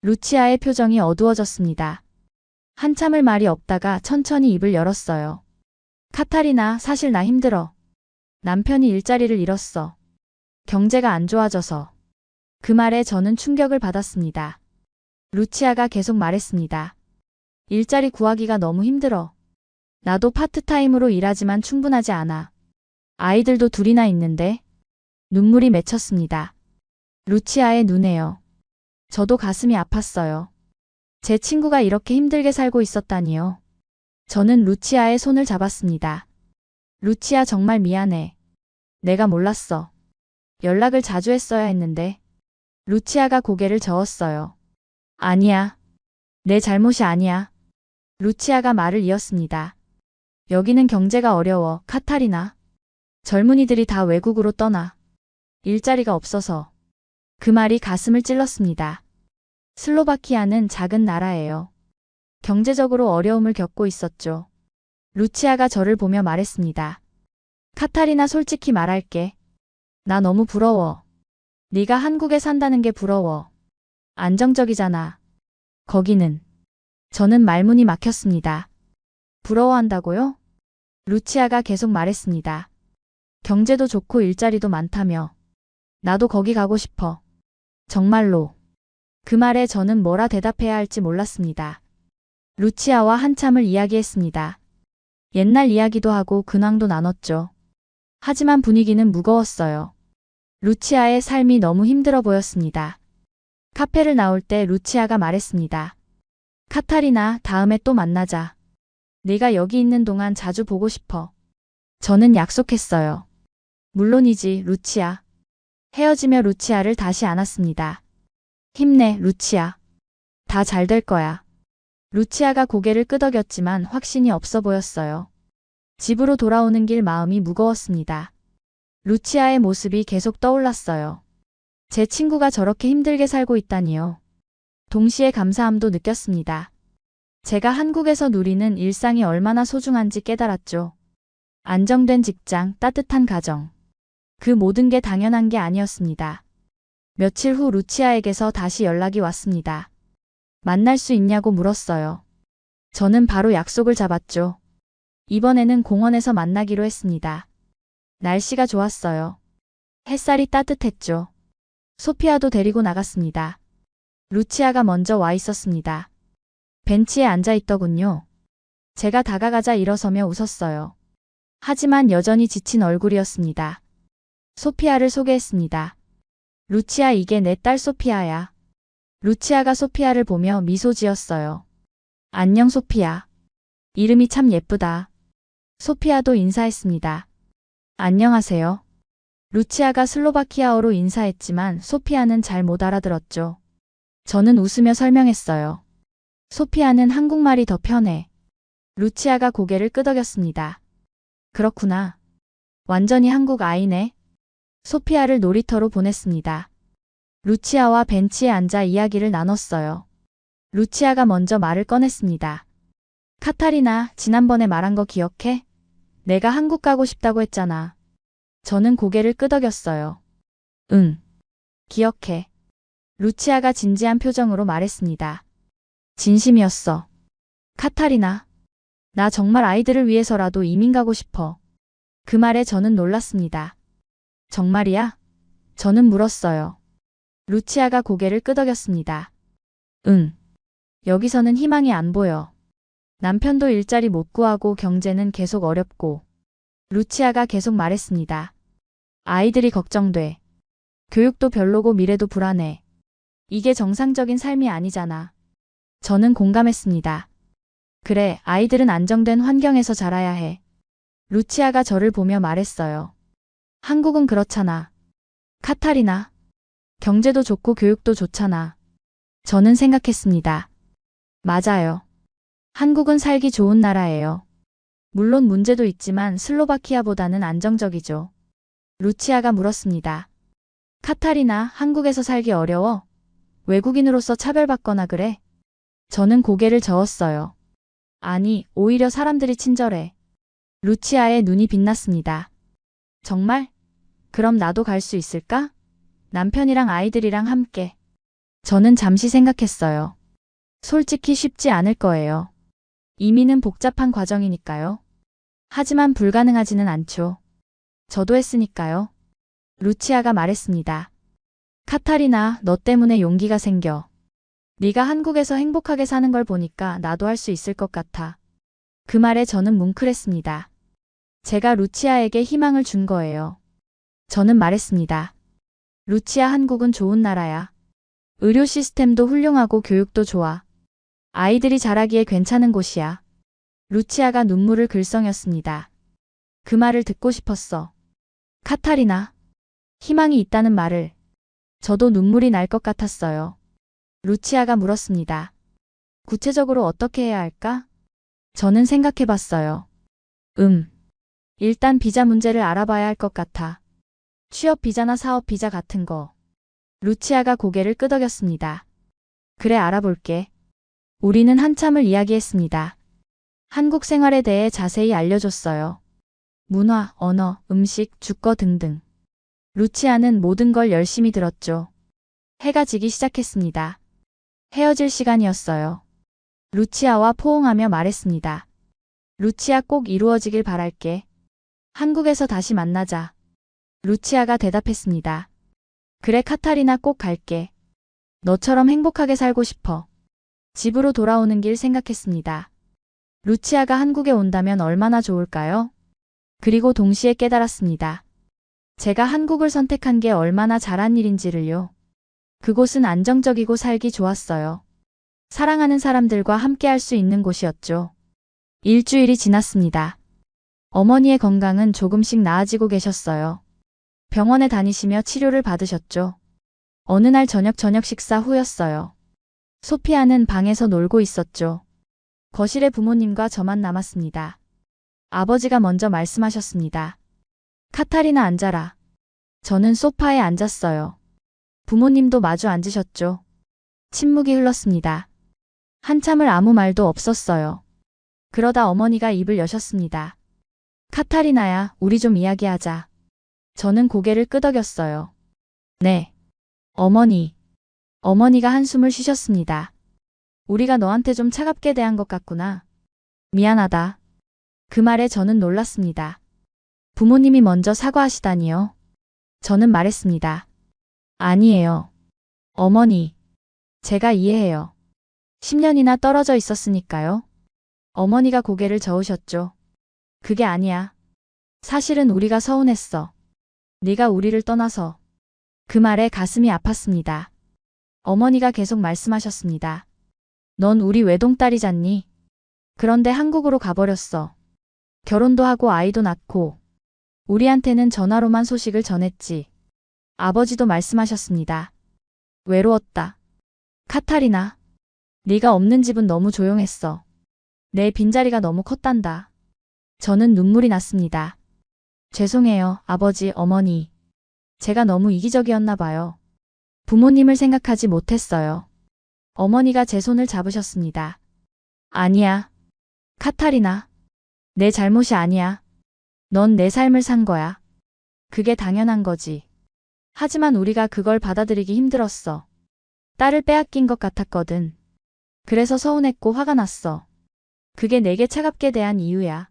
루치아의 표정이 어두워졌습니다. 한참을 말이 없다가 천천히 입을 열었어요. 카타리나, 사실 나 힘들어. 남편이 일자리를 잃었어. 경제가 안 좋아져서. 그 말에 저는 충격을 받았습니다. 루치아가 계속 말했습니다. 일자리 구하기가 너무 힘들어. 나도 파트타임으로 일하지만 충분하지 않아. 아이들도 둘이나 있는데. 눈물이 맺혔습니다. 루치아의 눈에요. 저도 가슴이 아팠어요. 제 친구가 이렇게 힘들게 살고 있었다니요. 저는 루치아의 손을 잡았습니다. 루치아, 정말 미안해. 내가 몰랐어. 연락을 자주 했어야 했는데. 루치아가 고개를 저었어요. 아니야. 내 잘못이 아니야. 루치아가 말을 이었습니다. 여기는 경제가 어려워, 카타리나. 젊은이들이 다 외국으로 떠나. 일자리가 없어서. 그 말이 가슴을 찔렀습니다. 슬로바키아는 작은 나라예요. 경제적으로 어려움을 겪고 있었죠. 루치아가 저를 보며 말했습니다. 카타리나, 솔직히 말할게. 나 너무 부러워. 네가 한국에 산다는 게 부러워. 안정적이잖아. 거기는. 저는 말문이 막혔습니다. 부러워한다고요? 루치아가 계속 말했습니다. 경제도 좋고 일자리도 많다며. 나도 거기 가고 싶어. 정말로. 그 말에 저는 뭐라 대답해야 할지 몰랐습니다. 루치아와 한참을 이야기했습니다. 옛날 이야기도 하고 근황도 나눴죠. 하지만 분위기는 무거웠어요. 루치아의 삶이 너무 힘들어 보였습니다. 카페를 나올 때 루치아가 말했습니다. 카타리나, 다음에 또 만나자. 네가 여기 있는 동안 자주 보고 싶어. 저는 약속했어요. 물론이지, 루치아. 헤어지며 루치아를 다시 안았습니다. 힘내, 루치아. 다 잘 될 거야. 루치아가 고개를 끄덕였지만 확신이 없어 보였어요. 집으로 돌아오는 길 마음이 무거웠습니다. 루치아의 모습이 계속 떠올랐어요. 제 친구가 저렇게 힘들게 살고 있다니요. 동시에 감사함도 느꼈습니다. 제가 한국에서 누리는 일상이 얼마나 소중한지 깨달았죠. 안정된 직장, 따뜻한 가정. 그 모든 게 당연한 게 아니었습니다. 며칠 후 루치아에게서 다시 연락이 왔습니다. 만날 수 있냐고 물었어요. 저는 바로 약속을 잡았죠. 이번에는 공원에서 만나기로 했습니다. 날씨가 좋았어요. 햇살이 따뜻했죠. 소피아도 데리고 나갔습니다. 루치아가 먼저 와 있었습니다. 벤치에 앉아 있더군요. 제가 다가가자 일어서며 웃었어요. 하지만 여전히 지친 얼굴이었습니다. 소피아를 소개했습니다. 루치아, 이게 내 딸 소피아야. 루치아가 소피아를 보며 미소 지었어요. 안녕, 소피아. 이름이 참 예쁘다. 소피아도 인사했습니다. 안녕하세요. 루치아가 슬로바키아어로 인사했지만 소피아는 잘 못 알아들었죠. 저는 웃으며 설명했어요. 소피아는 한국말이 더 편해. 루치아가 고개를 끄덕였습니다. 그렇구나. 완전히 한국 아이네. 소피아를 놀이터로 보냈습니다. 루치아와 벤치에 앉아 이야기를 나눴어요. 루치아가 먼저 말을 꺼냈습니다. 카타리나, 지난번에 말한 거 기억해? 내가 한국 가고 싶다고 했잖아. 저는 고개를 끄덕였어요. 응. 기억해. 루치아가 진지한 표정으로 말했습니다. 진심이었어. 카타리나. 나 정말 아이들을 위해서라도 이민 가고 싶어. 그 말에 저는 놀랐습니다. 정말이야? 저는 물었어요. 루치아가 고개를 끄덕였습니다. 응. 여기서는 희망이 안 보여. 남편도 일자리 못 구하고 경제는 계속 어렵고. 루치아가 계속 말했습니다. 아이들이 걱정돼. 교육도 별로고 미래도 불안해. 이게 정상적인 삶이 아니잖아. 저는 공감했습니다. 그래, 아이들은 안정된 환경에서 자라야 해. 루치아가 저를 보며 말했어요. 한국은 그렇잖아. 카타리나. 경제도 좋고 교육도 좋잖아. 저는 생각했습니다. 맞아요. 한국은 살기 좋은 나라예요. 물론 문제도 있지만 슬로바키아보다는 안정적이죠. 루치아가 물었습니다. 카타리나, 한국에서 살기 어려워? 외국인으로서 차별받거나 그래? 저는 고개를 저었어요. 아니, 오히려 사람들이 친절해. 루치아의 눈이 빛났습니다. 정말? 그럼 나도 갈 수 있을까? 남편이랑 아이들이랑 함께. 저는 잠시 생각했어요. 솔직히 쉽지 않을 거예요. 이민은 복잡한 과정이니까요. 하지만 불가능하지는 않죠. 저도 했으니까요. 루치아가 말했습니다. 카타리나, 너 때문에 용기가 생겨. 네가 한국에서 행복하게 사는 걸 보니까 나도 할 수 있을 것 같아. 그 말에 저는 뭉클했습니다. 제가 루치아에게 희망을 준 거예요. 저는 말했습니다. 루치아, 한국은 좋은 나라야. 의료 시스템도 훌륭하고 교육도 좋아. 아이들이 자라기에 괜찮은 곳이야. 루치아가 눈물을 글썽였습니다. 그 말을 듣고 싶었어. 카타리나, 희망이 있다는 말을. 저도 눈물이 날 것 같았어요. 루치아가 물었습니다. 구체적으로 어떻게 해야 할까? 저는 생각해 봤어요. 일단 비자 문제를 알아봐야 할 것 같아. 취업 비자나 사업 비자 같은 거. 루치아가 고개를 끄덕였습니다. 그래, 알아볼게. 우리는 한참을 이야기했습니다. 한국 생활에 대해 자세히 알려줬어요. 문화, 언어, 음식, 주거 등등. 루치아는 모든 걸 열심히 들었죠. 해가 지기 시작했습니다. 헤어질 시간이었어요. 루치아와 포옹하며 말했습니다. 루치아, 꼭 이루어지길 바랄게. 한국에서 다시 만나자. 루치아가 대답했습니다. 그래, 카타리나, 꼭 갈게. 너처럼 행복하게 살고 싶어. 집으로 돌아오는 길 생각했습니다. 루치아가 한국에 온다면 얼마나 좋을까요? 그리고 동시에 깨달았습니다. 제가 한국을 선택한 게 얼마나 잘한 일인지를요. 그곳은 안정적이고 살기 좋았어요. 사랑하는 사람들과 함께 할 수 있는 곳이었죠. 일주일이 지났습니다. 어머니의 건강은 조금씩 나아지고 계셨어요. 병원에 다니시며 치료를 받으셨죠. 어느 날 저녁 식사 후였어요. 소피아는 방에서 놀고 있었죠. 거실에 부모님과 저만 남았습니다. 아버지가 먼저 말씀하셨습니다. 카타리나, 앉아라. 저는 소파에 앉았어요. 부모님도 마주 앉으셨죠. 침묵이 흘렀습니다. 한참을 아무 말도 없었어요. 그러다 어머니가 입을 여셨습니다. 카타리나야, 우리 좀 이야기하자. 저는 고개를 끄덕였어요. 네. 어머니. 어머니가 한숨을 쉬셨습니다. 우리가 너한테 좀 차갑게 대한 것 같구나. 미안하다. 그 말에 저는 놀랐습니다. 부모님이 먼저 사과하시다니요. 저는 말했습니다. 아니에요. 어머니. 제가 이해해요. 10년이나 떨어져 있었으니까요. 어머니가 고개를 저으셨죠. 그게 아니야. 사실은 우리가 서운했어. 네가 우리를 떠나서. 그 말에 가슴이 아팠습니다. 어머니가 계속 말씀하셨습니다. 넌 우리 외동딸이잖니. 그런데 한국으로 가버렸어. 결혼도 하고 아이도 낳고. 우리한테는 전화로만 소식을 전했지. 아버지도 말씀하셨습니다. 외로웠다. 카타리나. 네가 없는 집은 너무 조용했어. 내 빈자리가 너무 컸단다. 저는 눈물이 났습니다. 죄송해요, 아버지, 어머니. 제가 너무 이기적이었나 봐요. 부모님을 생각하지 못했어요. 어머니가 제 손을 잡으셨습니다. 아니야. 카타리나. 내 잘못이 아니야. 넌 내 삶을 산 거야. 그게 당연한 거지. 하지만 우리가 그걸 받아들이기 힘들었어. 딸을 빼앗긴 것 같았거든. 그래서 서운했고 화가 났어. 그게 내게 차갑게 대한 이유야.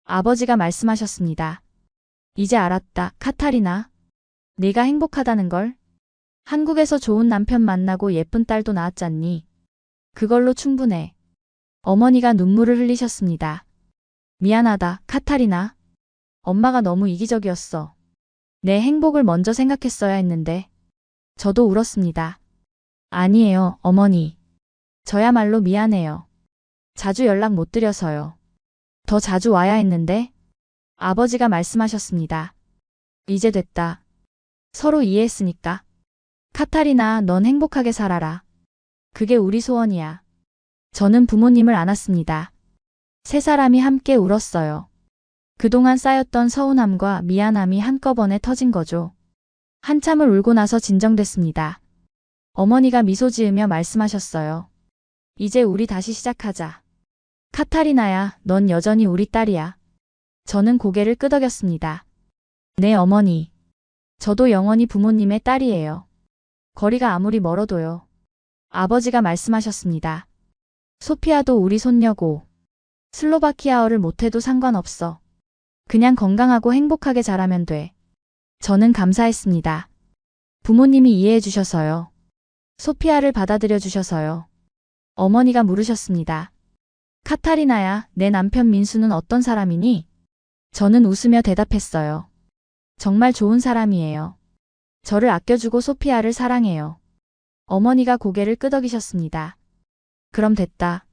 아버지가 말씀하셨습니다. 이제 알았다, 카타리나. 네가 행복하다는 걸. 한국에서 좋은 남편 만나고 예쁜 딸도 낳았잖니. 그걸로 충분해. 어머니가 눈물을 흘리셨습니다. 미안하다, 카타리나. 엄마가 너무 이기적이었어. 내 행복을 먼저 생각했어야 했는데. 저도 울었습니다. 아니에요, 어머니. 저야말로 미안해요. 자주 연락 못 드려서요. 더 자주 와야 했는데. 아버지가 말씀하셨습니다. 이제 됐다. 서로 이해했으니까. 카타리나, 넌 행복하게 살아라. 그게 우리 소원이야. 저는 부모님을 안았습니다. 세 사람이 함께 울었어요. 그동안 쌓였던 서운함과 미안함이 한꺼번에 터진 거죠. 한참을 울고 나서 진정됐습니다. 어머니가 미소 지으며 말씀하셨어요. 이제 우리 다시 시작하자. 카타리나야, 넌 여전히 우리 딸이야. 저는 고개를 끄덕였습니다. 네, 어머니. 저도 영원히 부모님의 딸이에요. 거리가 아무리 멀어도요. 아버지가 말씀하셨습니다. 소피아도 우리 손녀고. 슬로바키아어를 못해도 상관없어. 그냥 건강하고 행복하게 자라면 돼. 저는 감사했습니다. 부모님이 이해해 주셔서요. 소피아를 받아들여 주셔서요. 어머니가 물으셨습니다. 카타리나야, 내 남편 민수는 어떤 사람이니? 저는 웃으며 대답했어요. 정말 좋은 사람이에요. 저를 아껴주고 소피아를 사랑해요. 어머니가 고개를 끄덕이셨습니다. 그럼 됐다.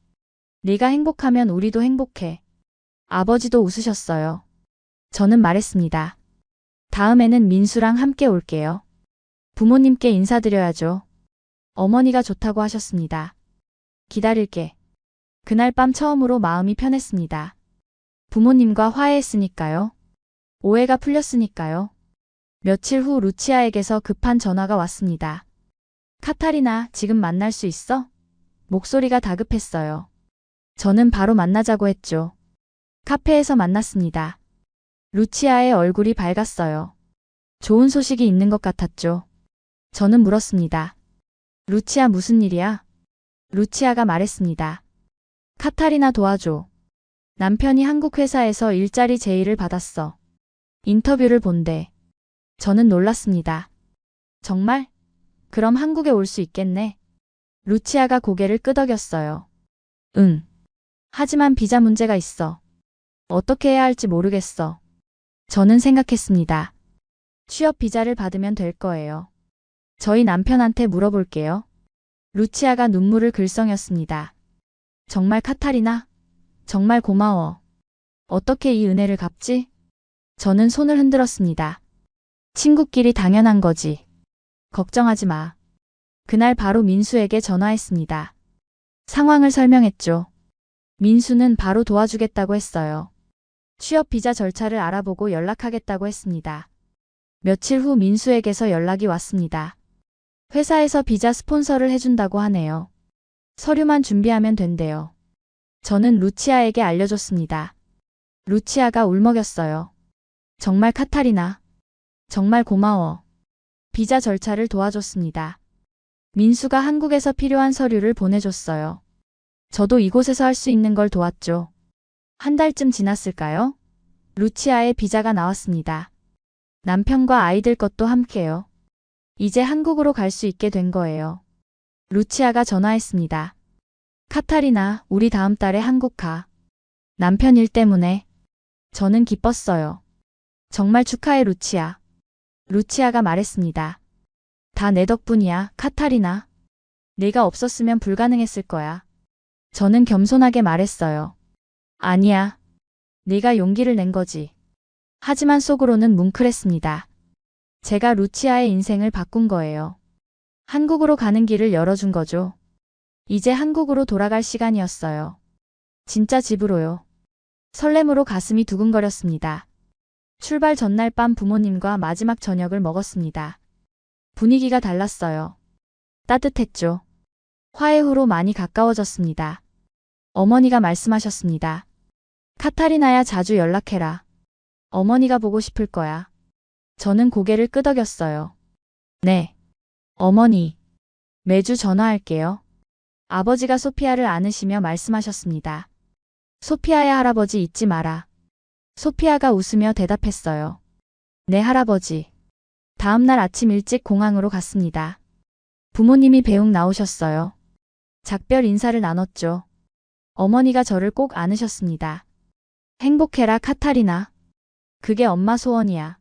네가 행복하면 우리도 행복해. 아버지도 웃으셨어요. 저는 말했습니다. 다음에는 민수랑 함께 올게요. 부모님께 인사드려야죠. 어머니가 좋다고 하셨습니다. 기다릴게. 그날 밤 처음으로 마음이 편했습니다. 부모님과 화해했으니까요. 오해가 풀렸으니까요. 며칠 후 루치아에게서 급한 전화가 왔습니다. 카타리나, 지금 만날 수 있어? 목소리가 다급했어요. 저는 바로 만나자고 했죠. 카페에서 만났습니다. 루치아의 얼굴이 밝았어요. 좋은 소식이 있는 것 같았죠. 저는 물었습니다. 루치아, 무슨 일이야? 루치아가 말했습니다. 카타리나 도와줘. 남편이 한국 회사에서 일자리 제의를 받았어. 인터뷰를 본대. 저는 놀랐습니다. 정말? 그럼 한국에 올 수 있겠네. 루치아가 고개를 끄덕였어요. 응. 하지만 비자 문제가 있어. 어떻게 해야 할지 모르겠어. 저는 생각했습니다. 취업 비자를 받으면 될 거예요. 저희 남편한테 물어볼게요. 루치아가 눈물을 글썽였습니다. 정말 카타리나? 정말 고마워. 어떻게 이 은혜를 갚지? 저는 손을 흔들었습니다. 친구끼리 당연한 거지. 걱정하지 마. 그날 바로 민수에게 전화했습니다. 상황을 설명했죠. 민수는 바로 도와주겠다고 했어요. 취업 비자 절차를 알아보고 연락하겠다고 했습니다. 며칠 후 민수에게서 연락이 왔습니다. 회사에서 비자 스폰서를 해준다고 하네요. 서류만 준비하면 된대요. 저는 루치아에게 알려줬습니다. 루치아가 울먹였어요. 정말 카타리나. 정말 고마워. 비자 절차를 도와줬습니다. 민수가 한국에서 필요한 서류를 보내줬어요. 저도 이곳에서 할 수 있는 걸 도왔죠. 한 달쯤 지났을까요? 루치아의 비자가 나왔습니다. 남편과 아이들 것도 함께요. 이제 한국으로 갈 수 있게 된 거예요. 루치아가 전화했습니다. 카타리나, 우리 다음 달에 한국 가. 남편 일 때문에. 저는 기뻤어요. 정말 축하해, 루치아. 루치아가 말했습니다. 다 내 덕분이야, 카타리나. 내가 없었으면 불가능했을 거야. 저는 겸손하게 말했어요. 아니야. 네가 용기를 낸 거지. 하지만 속으로는 뭉클했습니다. 제가 루치아의 인생을 바꾼 거예요. 한국으로 가는 길을 열어준 거죠. 이제 한국으로 돌아갈 시간이었어요. 진짜 집으로요. 설렘으로 가슴이 두근거렸습니다. 출발 전날 밤 부모님과 마지막 저녁을 먹었습니다. 분위기가 달랐어요. 따뜻했죠. 화해 후로 많이 가까워졌습니다. 어머니가 말씀하셨습니다. 카타리나야, 자주 연락해라. 어머니가 보고 싶을 거야. 저는 고개를 끄덕였어요. 네. 어머니. 매주 전화할게요. 아버지가 소피아를 안으시며 말씀하셨습니다. 소피아의 할아버지 잊지 마라. 소피아가 웃으며 대답했어요. 네, 할아버지. 다음 날 아침 일찍 공항으로 갔습니다. 부모님이 배웅 나오셨어요. 작별 인사를 나눴죠. 어머니가 저를 꼭 안으셨습니다. 행복해라, 카타리나. 그게 엄마 소원이야.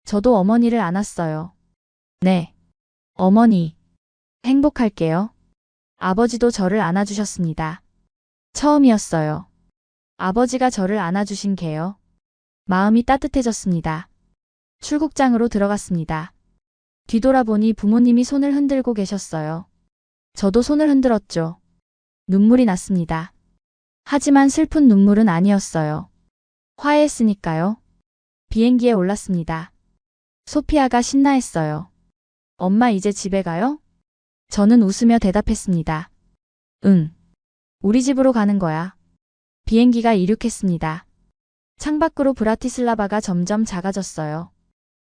저도 어머니를 안았어요. 네. 어머니. 행복할게요. 아버지도 저를 안아주셨습니다. 처음이었어요. 아버지가 저를 안아주신 게요. 마음이 따뜻해졌습니다. 출국장으로 들어갔습니다. 뒤돌아보니 부모님이 손을 흔들고 계셨어요. 저도 손을 흔들었죠. 눈물이 났습니다. 하지만 슬픈 눈물은 아니었어요. 화해했으니까요. 비행기에 올랐습니다. 소피아가 신나했어요. 엄마, 이제 집에 가요? 저는 웃으며 대답했습니다. 응. 우리 집으로 가는 거야. 비행기가 이륙했습니다. 창밖으로 브라티슬라바가 점점 작아졌어요.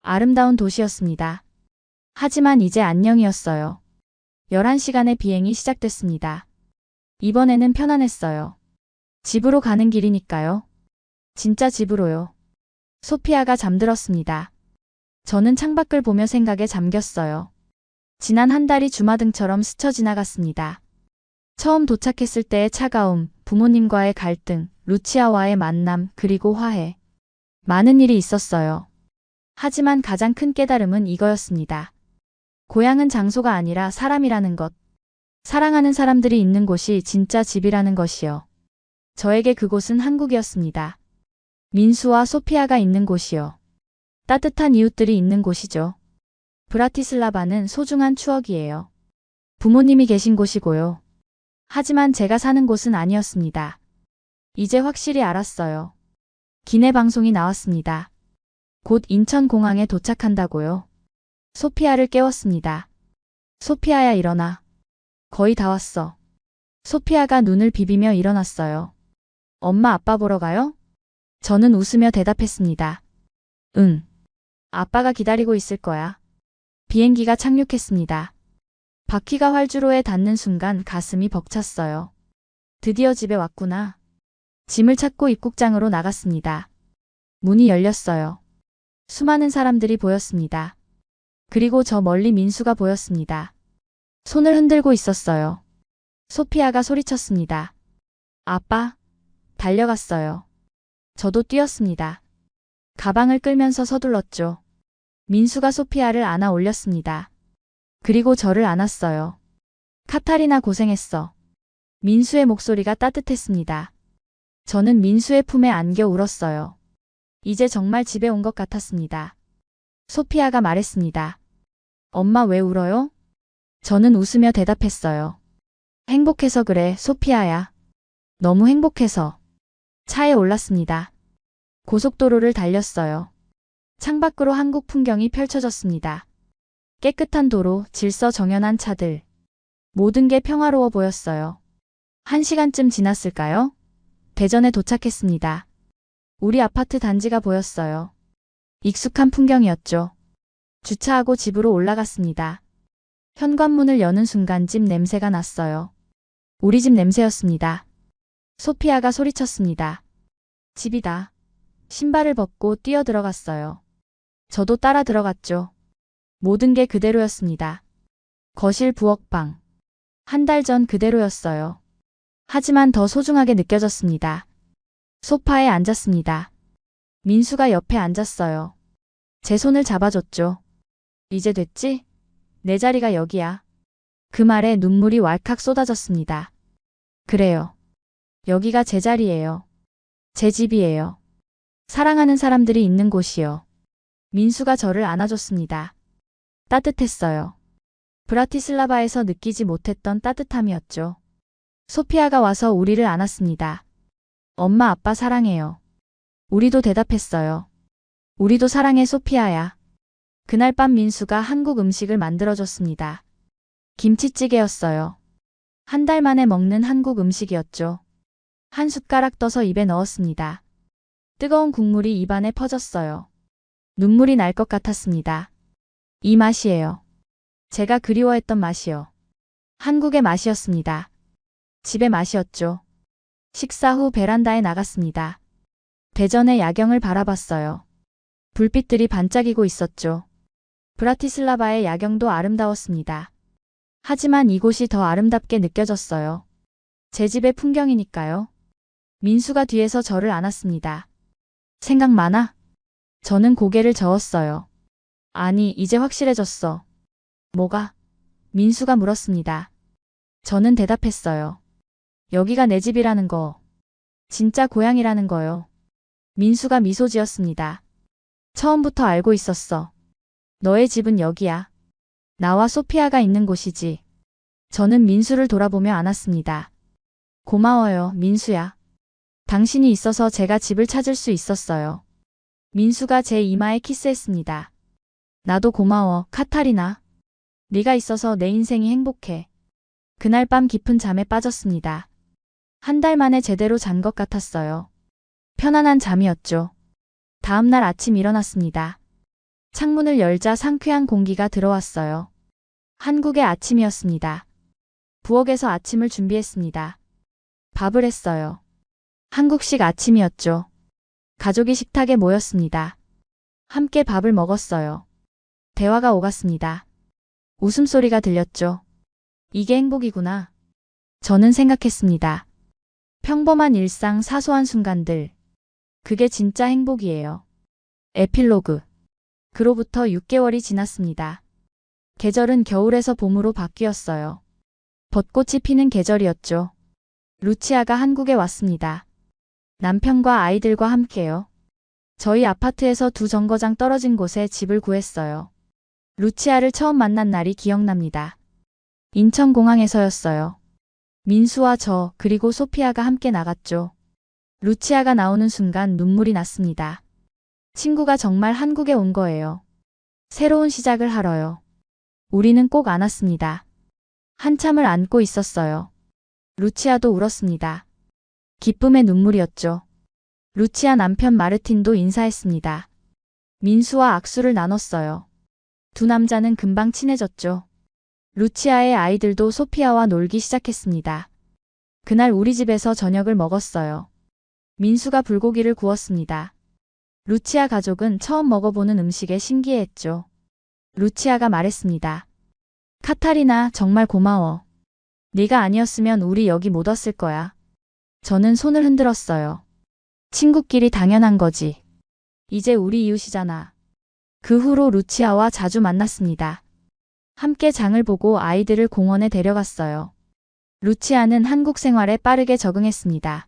아름다운 도시였습니다. 하지만 이제 안녕이었어요. 11시간의 비행이 시작됐습니다. 이번에는 편안했어요. 집으로 가는 길이니까요. 진짜 집으로요. 소피아가 잠들었습니다. 저는 창밖을 보며 생각에 잠겼어요. 지난 한 달이 주마등처럼 스쳐 지나갔습니다. 처음 도착했을 때의 차가움, 부모님과의 갈등, 루치아와의 만남, 그리고 화해. 많은 일이 있었어요. 하지만 가장 큰 깨달음은 이거였습니다. 고향은 장소가 아니라 사람이라는 것. 사랑하는 사람들이 있는 곳이 진짜 집이라는 것이요. 저에게 그곳은 한국이었습니다. 민수와 소피아가 있는 곳이요. 따뜻한 이웃들이 있는 곳이죠. 브라티슬라바는 소중한 추억이에요. 부모님이 계신 곳이고요. 하지만 제가 사는 곳은 아니었습니다. 이제 확실히 알았어요. 기내 방송이 나왔습니다. 곧 인천공항에 도착한다고요. 소피아를 깨웠습니다. 소피아야 일어나. 거의 다 왔어. 소피아가 눈을 비비며 일어났어요. 엄마 아빠 보러 가요? 저는 웃으며 대답했습니다. 응. 아빠가 기다리고 있을 거야. 비행기가 착륙했습니다. 바퀴가 활주로에 닿는 순간 가슴이 벅찼어요. 드디어 집에 왔구나. 짐을 찾고 입국장으로 나갔습니다. 문이 열렸어요. 수많은 사람들이 보였습니다. 그리고 저 멀리 민수가 보였습니다. 손을 흔들고 있었어요. 소피아가 소리쳤습니다. 아빠. 달려갔어요. 저도 뛰었습니다. 가방을 끌면서 서둘렀죠. 민수가 소피아를 안아 올렸습니다. 그리고 저를 안았어요. 카타리나 고생했어. 민수의 목소리가 따뜻했습니다. 저는 민수의 품에 안겨 울었어요. 이제 정말 집에 온 것 같았습니다. 소피아가 말했습니다. 엄마 왜 울어요? 저는 웃으며 대답했어요. 행복해서 그래, 소피아야. 너무 행복해서. 차에 올랐습니다. 고속도로를 달렸어요. 창밖으로 한국 풍경이 펼쳐졌습니다. 깨끗한 도로, 질서 정연한 차들. 모든 게 평화로워 보였어요. 1시간쯤 지났을까요? 대전에 도착했습니다. 우리 아파트 단지가 보였어요. 익숙한 풍경이었죠. 주차하고 집으로 올라갔습니다. 현관문을 여는 순간 집 냄새가 났어요. 우리 집 냄새였습니다. 소피아가 소리쳤습니다. 집이다. 신발을 벗고 뛰어 들어갔어요. 저도 따라 들어갔죠. 모든 게 그대로였습니다. 거실 부엌방. 한 달 전 그대로였어요. 하지만 더 소중하게 느껴졌습니다. 소파에 앉았습니다. 민수가 옆에 앉았어요. 제 손을 잡아줬죠. 이제 됐지? 내 자리가 여기야. 그 말에 눈물이 왈칵 쏟아졌습니다. 그래요. 여기가 제 자리예요. 제 집이에요. 사랑하는 사람들이 있는 곳이요. 민수가 저를 안아줬습니다. 따뜻했어요. 브라티슬라바에서 느끼지 못했던 따뜻함이었죠. 소피아가 와서 우리를 안았습니다. 엄마 아빠 사랑해요. 우리도 대답했어요. 우리도 사랑해 소피아야. 그날 밤 민수가 한국 음식을 만들어줬습니다. 김치찌개였어요. 한 달 만에 먹는 한국 음식이었죠. 한 숟가락 떠서 입에 넣었습니다. 뜨거운 국물이 입안에 퍼졌어요. 눈물이 날 것 같았습니다. 이 맛이에요. 제가 그리워했던 맛이요. 한국의 맛이었습니다. 집의 맛이었죠. 식사 후 베란다에 나갔습니다. 대전의 야경을 바라봤어요. 불빛들이 반짝이고 있었죠. 브라티슬라바의 야경도 아름다웠습니다. 하지만 이곳이 더 아름답게 느껴졌어요. 제 집의 풍경이니까요. 민수가 뒤에서 저를 안았습니다. 생각 많아? 저는 고개를 저었어요. 아니, 이제 확실해졌어. 뭐가? 민수가 물었습니다. 저는 대답했어요. 여기가 내 집이라는 거. 진짜 고향이라는 거요. 민수가 미소 지었습니다. 처음부터 알고 있었어. 너의 집은 여기야. 나와 소피아가 있는 곳이지. 저는 민수를 돌아보며 안았습니다. 고마워요, 민수야. 당신이 있어서 제가 집을 찾을 수 있었어요. 민수가 제 이마에 키스했습니다. 나도 고마워, 카타리나. 네가 있어서 내 인생이 행복해. 그날 밤 깊은 잠에 빠졌습니다. 한 달 만에 제대로 잔 것 같았어요. 편안한 잠이었죠. 다음 날 아침 일어났습니다. 창문을 열자 상쾌한 공기가 들어왔어요. 한국의 아침이었습니다. 부엌에서 아침을 준비했습니다. 밥을 했어요. 한국식 아침이었죠. 가족이 식탁에 모였습니다. 함께 밥을 먹었어요. 대화가 오갔습니다. 웃음소리가 들렸죠. 이게 행복이구나. 저는 생각했습니다. 평범한 일상 사소한 순간들. 그게 진짜 행복이에요. 에필로그. 그로부터 6개월이 지났습니다. 계절은 겨울에서 봄으로 바뀌었어요. 벚꽃이 피는 계절이었죠. 루치아가 한국에 왔습니다. 남편과 아이들과 함께요. 저희 아파트에서 2정거장 떨어진 곳에 집을 구했어요. 루치아를 처음 만난 날이 기억납니다. 인천공항에서였어요. 민수와 저 그리고 소피아가 함께 나갔죠. 루치아가 나오는 순간 눈물이 났습니다. 친구가 정말 한국에 온 거예요. 새로운 시작을 하러요. 우리는 꼭 안았습니다. 한참을 안고 있었어요. 루치아도 울었습니다. 기쁨의 눈물이었죠. 루치아 남편 마르틴도 인사했습니다. 민수와 악수를 나눴어요. 두 남자는 금방 친해졌죠. 루치아의 아이들도 소피아와 놀기 시작했습니다. 그날 우리 집에서 저녁을 먹었어요. 민수가 불고기를 구웠습니다. 루치아 가족은 처음 먹어보는 음식에 신기해했죠. 루치아가 말했습니다. 카타리나 정말 고마워. 네가 아니었으면 우리 여기 못 왔을 거야. 저는 손을 흔들었어요. 친구끼리 당연한 거지. 이제 우리 이웃이잖아. 그 후로 루치아와 자주 만났습니다. 함께 장을 보고 아이들을 공원에 데려갔어요. 루치아는 한국 생활에 빠르게 적응했습니다.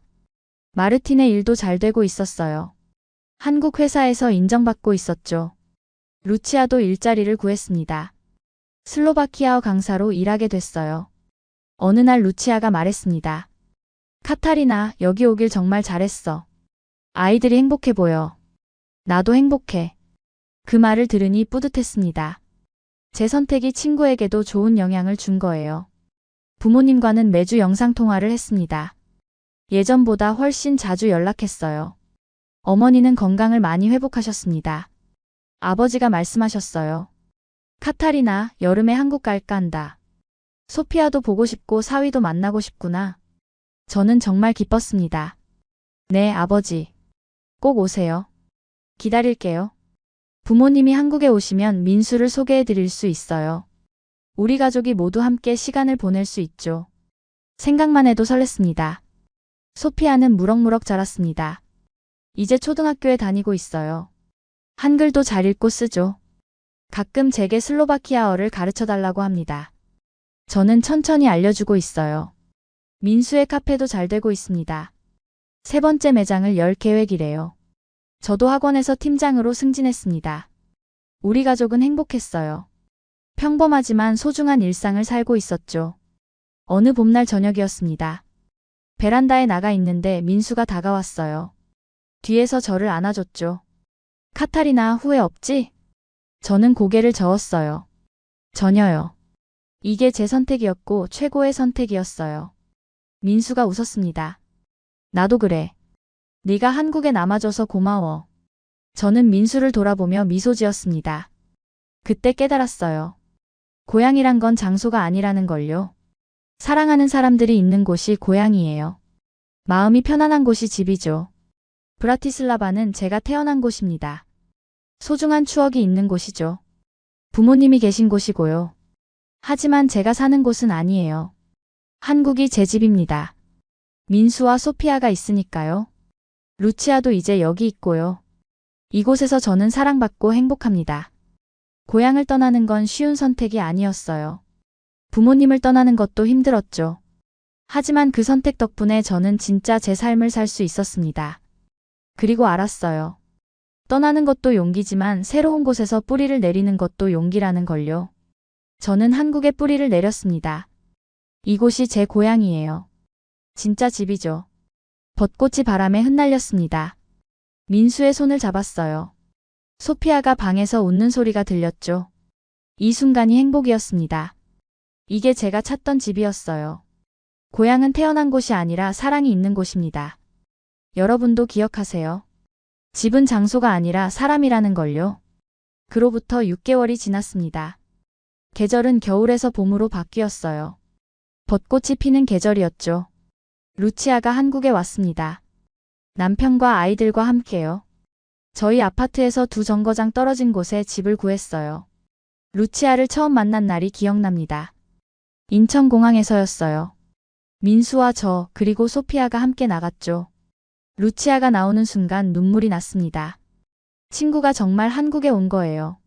마르틴의 일도 잘 되고 있었어요. 한국 회사에서 인정받고 있었죠. 루치아도 일자리를 구했습니다. 슬로바키아어 강사로 일하게 됐어요. 어느 날 루치아가 말했습니다. 카타리나, 여기 오길 정말 잘했어. 아이들이 행복해 보여. 나도 행복해. 그 말을 들으니 뿌듯했습니다. 제 선택이 친구에게도 좋은 영향을 준 거예요. 부모님과는 매주 영상통화를 했습니다. 예전보다 훨씬 자주 연락했어요. 어머니는 건강을 많이 회복하셨습니다. 아버지가 말씀하셨어요. 카타리나, 여름에 한국 갈까 한다. 소피아도 보고 싶고 사위도 만나고 싶구나. 저는 정말 기뻤습니다. 네, 아버지. 꼭 오세요. 기다릴게요. 부모님이 한국에 오시면 민수를 소개해 드릴 수 있어요. 우리 가족이 모두 함께 시간을 보낼 수 있죠. 생각만 해도 설렜습니다. 소피아는 무럭무럭 자랐습니다. 이제 초등학교에 다니고 있어요. 한글도 잘 읽고 쓰죠. 가끔 제게 슬로바키아어를 가르쳐 달라고 합니다. 저는 천천히 알려주고 있어요. 민수의 카페도 잘 되고 있습니다. 3번째 매장을 열 계획이래요. 저도 학원에서 팀장으로 승진했습니다. 우리 가족은 행복했어요. 평범하지만 소중한 일상을 살고 있었죠. 어느 봄날 저녁이었습니다. 베란다에 나가 있는데 민수가 다가왔어요. 뒤에서 저를 안아줬죠. 카타리나, 후회 없지? 저는 고개를 저었어요. 전혀요. 이게 제 선택이었고 최고의 선택이었어요. 민수가 웃었습니다. 나도 그래. 네가 한국에 남아줘서 고마워. 저는 민수를 돌아보며 미소 지었습니다. 그때 깨달았어요. 고향이란 건 장소가 아니라는 걸요. 사랑하는 사람들이 있는 곳이 고향이에요. 마음이 편안한 곳이 집이죠. 브라티슬라바는 제가 태어난 곳입니다. 소중한 추억이 있는 곳이죠. 부모님이 계신 곳이고요. 하지만 제가 사는 곳은 아니에요. 한국이 제 집입니다. 민수와 소피아가 있으니까요. 루치아도 이제 여기 있고요. 이곳에서 저는 사랑받고 행복합니다. 고향을 떠나는 건 쉬운 선택이 아니었어요. 부모님을 떠나는 것도 힘들었죠. 하지만 그 선택 덕분에 저는 진짜 제 삶을 살 수 있었습니다. 그리고 알았어요. 떠나는 것도 용기지만 새로운 곳에서 뿌리를 내리는 것도 용기라는 걸요. 저는 한국에 뿌리를 내렸습니다. 이곳이 제 고향이에요. 진짜 집이죠. 벚꽃이 바람에 흩날렸습니다. 민수의 손을 잡았어요. 소피아가 방에서 웃는 소리가 들렸죠. 이 순간이 행복이었습니다. 이게 제가 찾던 집이었어요. 고향은 태어난 곳이 아니라 사랑이 있는 곳입니다. 여러분도 기억하세요. 집은 장소가 아니라 사람이라는 걸요. 그로부터 6개월이 지났습니다. 계절은 겨울에서 봄으로 바뀌었어요. 벚꽃이 피는 계절이었죠. 루치아가 한국에 왔습니다. 남편과 아이들과 함께요. 저희 아파트에서 2정거장 떨어진 곳에 집을 구했어요. 루치아를 처음 만난 날이 기억납니다. 인천공항에서였어요. 민수와 저 그리고 소피아가 함께 나갔죠. 루치아가 나오는 순간 눈물이 났습니다. 친구가 정말 한국에 온 거예요.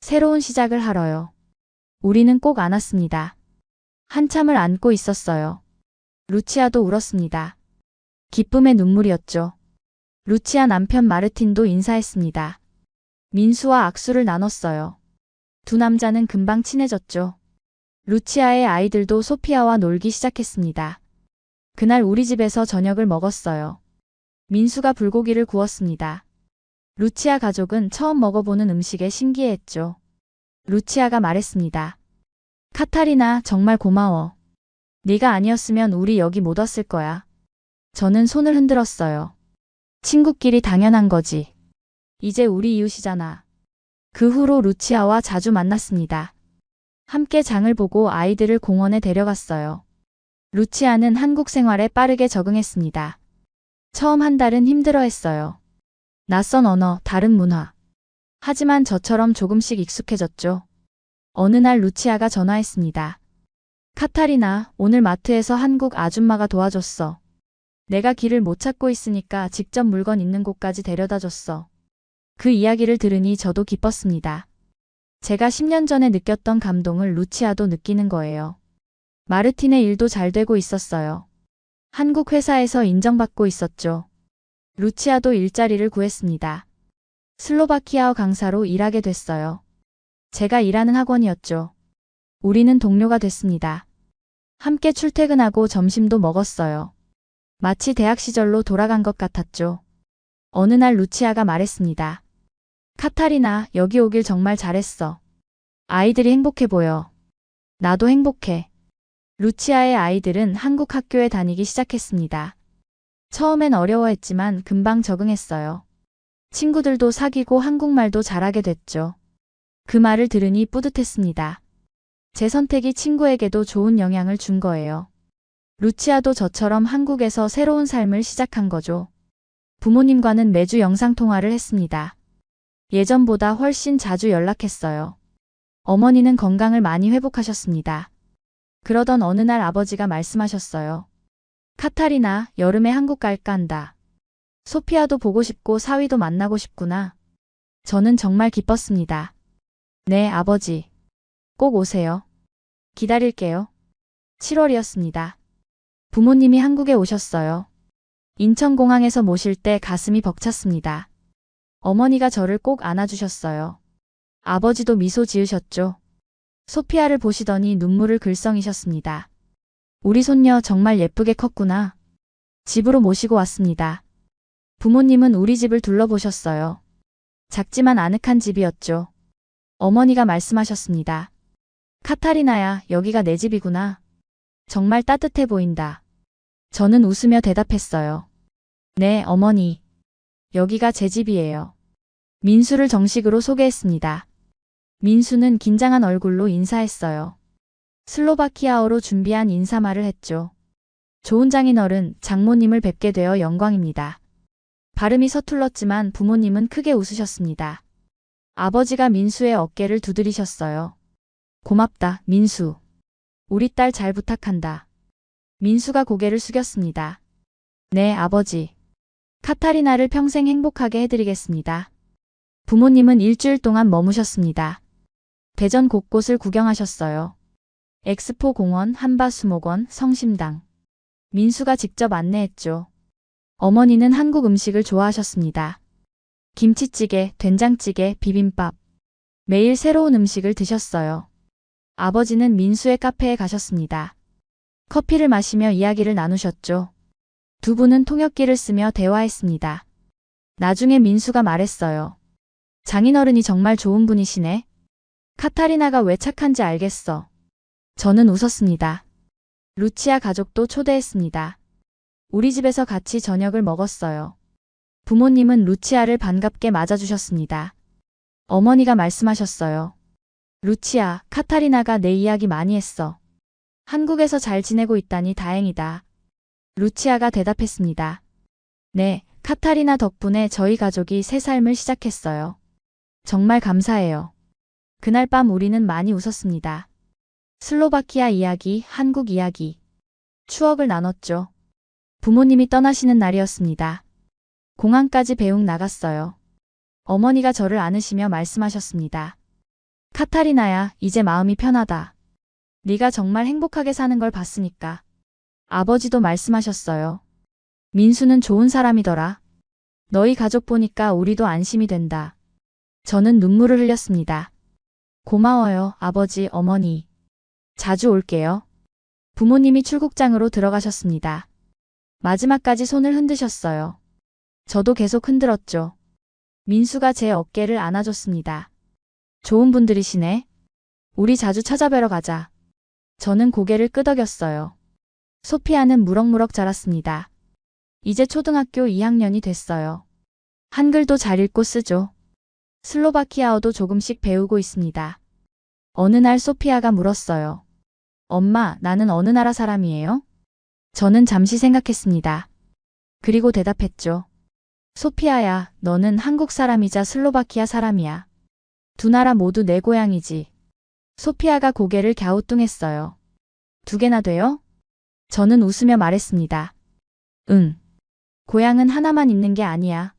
새로운 시작을 하러요. 우리는 꼭 안았습니다. 한참을 안고 있었어요. 루치아도 울었습니다. 기쁨의 눈물이었죠. 루치아 남편 마르틴도 인사했습니다. 민수와 악수를 나눴어요. 두 남자는 금방 친해졌죠. 루치아의 아이들도 소피아와 놀기 시작했습니다. 그날 우리 집에서 저녁을 먹었어요. 민수가 불고기를 구웠습니다. 루치아 가족은 처음 먹어보는 음식에 신기해했죠. 루치아가 말했습니다. 카타리나 정말 고마워. 네가 아니었으면 우리 여기 못 왔을 거야. 저는 손을 흔들었어요. 친구끼리 당연한 거지. 이제 우리 이웃이잖아. 그 후로 루치아와 자주 만났습니다. 함께 장을 보고 아이들을 공원에 데려갔어요. 루치아는 한국 생활에 빠르게 적응했습니다. 처음 한 달은 힘들어했어요. 낯선 언어, 다른 문화. 하지만 저처럼 조금씩 익숙해졌죠. 어느 날 루치아가 전화했습니다. 카타리나, 오늘 마트에서 한국 아줌마가 도와줬어. 내가 길을 못 찾고 있으니까 직접 물건 있는 곳까지 데려다 줬어. 그 이야기를 들으니 저도 기뻤습니다. 제가 10년 전에 느꼈던 감동을 루치아도 느끼는 거예요. 마르틴의 일도 잘 되고 있었어요. 한국 회사에서 인정받고 있었죠. 루치아도 일자리를 구했습니다. 슬로바키아어 강사로 일하게 됐어요. 제가 일하는 학원이었죠. 우리는 동료가 됐습니다. 함께 출퇴근하고 점심도 먹었어요. 마치 대학 시절로 돌아간 것 같았죠. 어느 날 루치아가 말했습니다. 카타리나, 여기 오길 정말 잘했어. 아이들이 행복해 보여. 나도 행복해. 루치아의 아이들은 한국 학교에 다니기 시작했습니다. 처음엔 어려워했지만 금방 적응했어요. 친구들도 사귀고 한국말도 잘하게 됐죠. 그 말을 들으니 뿌듯했습니다. 제 선택이 친구에게도 좋은 영향을 준 거예요. 루치아도 저처럼 한국에서 새로운 삶을 시작한 거죠. 부모님과는 매주 영상통화를 했습니다. 예전보다 훨씬 자주 연락했어요. 어머니는 건강을 많이 회복하셨습니다. 그러던 어느 날 아버지가 말씀하셨어요. 카타리나, 여름에 한국 갈까 한다. 소피아도 보고 싶고 사위도 만나고 싶구나. 저는 정말 기뻤습니다. 네, 아버지. 꼭 오세요. 기다릴게요. 7월이었습니다. 부모님이 한국에 오셨어요. 인천공항에서 모실 때 가슴이 벅찼습니다. 어머니가 저를 꼭 안아주셨어요. 아버지도 미소 지으셨죠. 소피아를 보시더니 눈물을 글썽이셨습니다. 우리 손녀 정말 예쁘게 컸구나. 집으로 모시고 왔습니다. 부모님은 우리 집을 둘러보셨어요. 작지만 아늑한 집이었죠. 어머니가 말씀하셨습니다. 카타리나야, 여기가 내 집이구나. 정말 따뜻해 보인다. 저는 웃으며 대답했어요. 네, 어머니. 여기가 제 집이에요. 민수를 정식으로 소개했습니다. 민수는 긴장한 얼굴로 인사했어요. 슬로바키아어로 준비한 인사말을 했죠. 좋은 장인어른, 장모님을 뵙게 되어 영광입니다. 발음이 서툴렀지만 부모님은 크게 웃으셨습니다. 아버지가 민수의 어깨를 두드리셨어요. 고맙다, 민수. 우리 딸 잘 부탁한다. 민수가 고개를 숙였습니다. 네, 아버지. 카타리나를 평생 행복하게 해드리겠습니다. 부모님은 일주일 동안 머무셨습니다. 대전 곳곳을 구경하셨어요. 엑스포 공원, 한바수목원, 성심당. 민수가 직접 안내했죠. 어머니는 한국 음식을 좋아하셨습니다. 김치찌개, 된장찌개, 비빔밥. 매일 새로운 음식을 드셨어요. 아버지는 민수의 카페에 가셨습니다. 커피를 마시며 이야기를 나누셨죠. 두 분은 통역기를 쓰며 대화했습니다. 나중에 민수가 말했어요. 장인어른이 정말 좋은 분이시네. 카타리나가 왜 착한지 알겠어. 저는 웃었습니다. 루치아 가족도 초대했습니다. 우리 집에서 같이 저녁을 먹었어요. 부모님은 루치아를 반갑게 맞아주셨습니다. 어머니가 말씀하셨어요. 루치아, 카타리나가 내 이야기 많이 했어. 한국에서 잘 지내고 있다니 다행이다. 루치아가 대답했습니다. 네, 카타리나 덕분에 저희 가족이 새 삶을 시작했어요. 정말 감사해요. 그날 밤 우리는 많이 웃었습니다. 슬로바키아 이야기, 한국 이야기. 추억을 나눴죠. 부모님이 떠나시는 날이었습니다. 공항까지 배웅 나갔어요. 어머니가 저를 안으시며 말씀하셨습니다. 카타리나야, 이제 마음이 편하다. 네가 정말 행복하게 사는 걸 봤으니까. 아버지도 말씀하셨어요. 민수는 좋은 사람이더라. 너희 가족 보니까 우리도 안심이 된다. 저는 눈물을 흘렸습니다. 고마워요, 아버지, 어머니. 자주 올게요. 부모님이 출국장으로 들어가셨습니다. 마지막까지 손을 흔드셨어요. 저도 계속 흔들었죠. 민수가 제 어깨를 안아줬습니다. 좋은 분들이시네. 우리 자주 찾아뵈러 가자. 저는 고개를 끄덕였어요. 소피아는 무럭무럭 자랐습니다. 이제 초등학교 2학년이 됐어요. 한글도 잘 읽고 쓰죠. 슬로바키아어도 조금씩 배우고 있습니다. 어느 날 소피아가 물었어요. 엄마, 나는 어느 나라 사람이에요? 저는 잠시 생각했습니다. 그리고 대답했죠. 소피아야, 너는 한국 사람이자 슬로바키아 사람이야. 두 나라 모두 내 고향이지. 소피아가 고개를 갸우뚱했어요. 두 개나 돼요? 저는 웃으며 말했습니다. 응. 고향은 하나만 있는 게 아니야.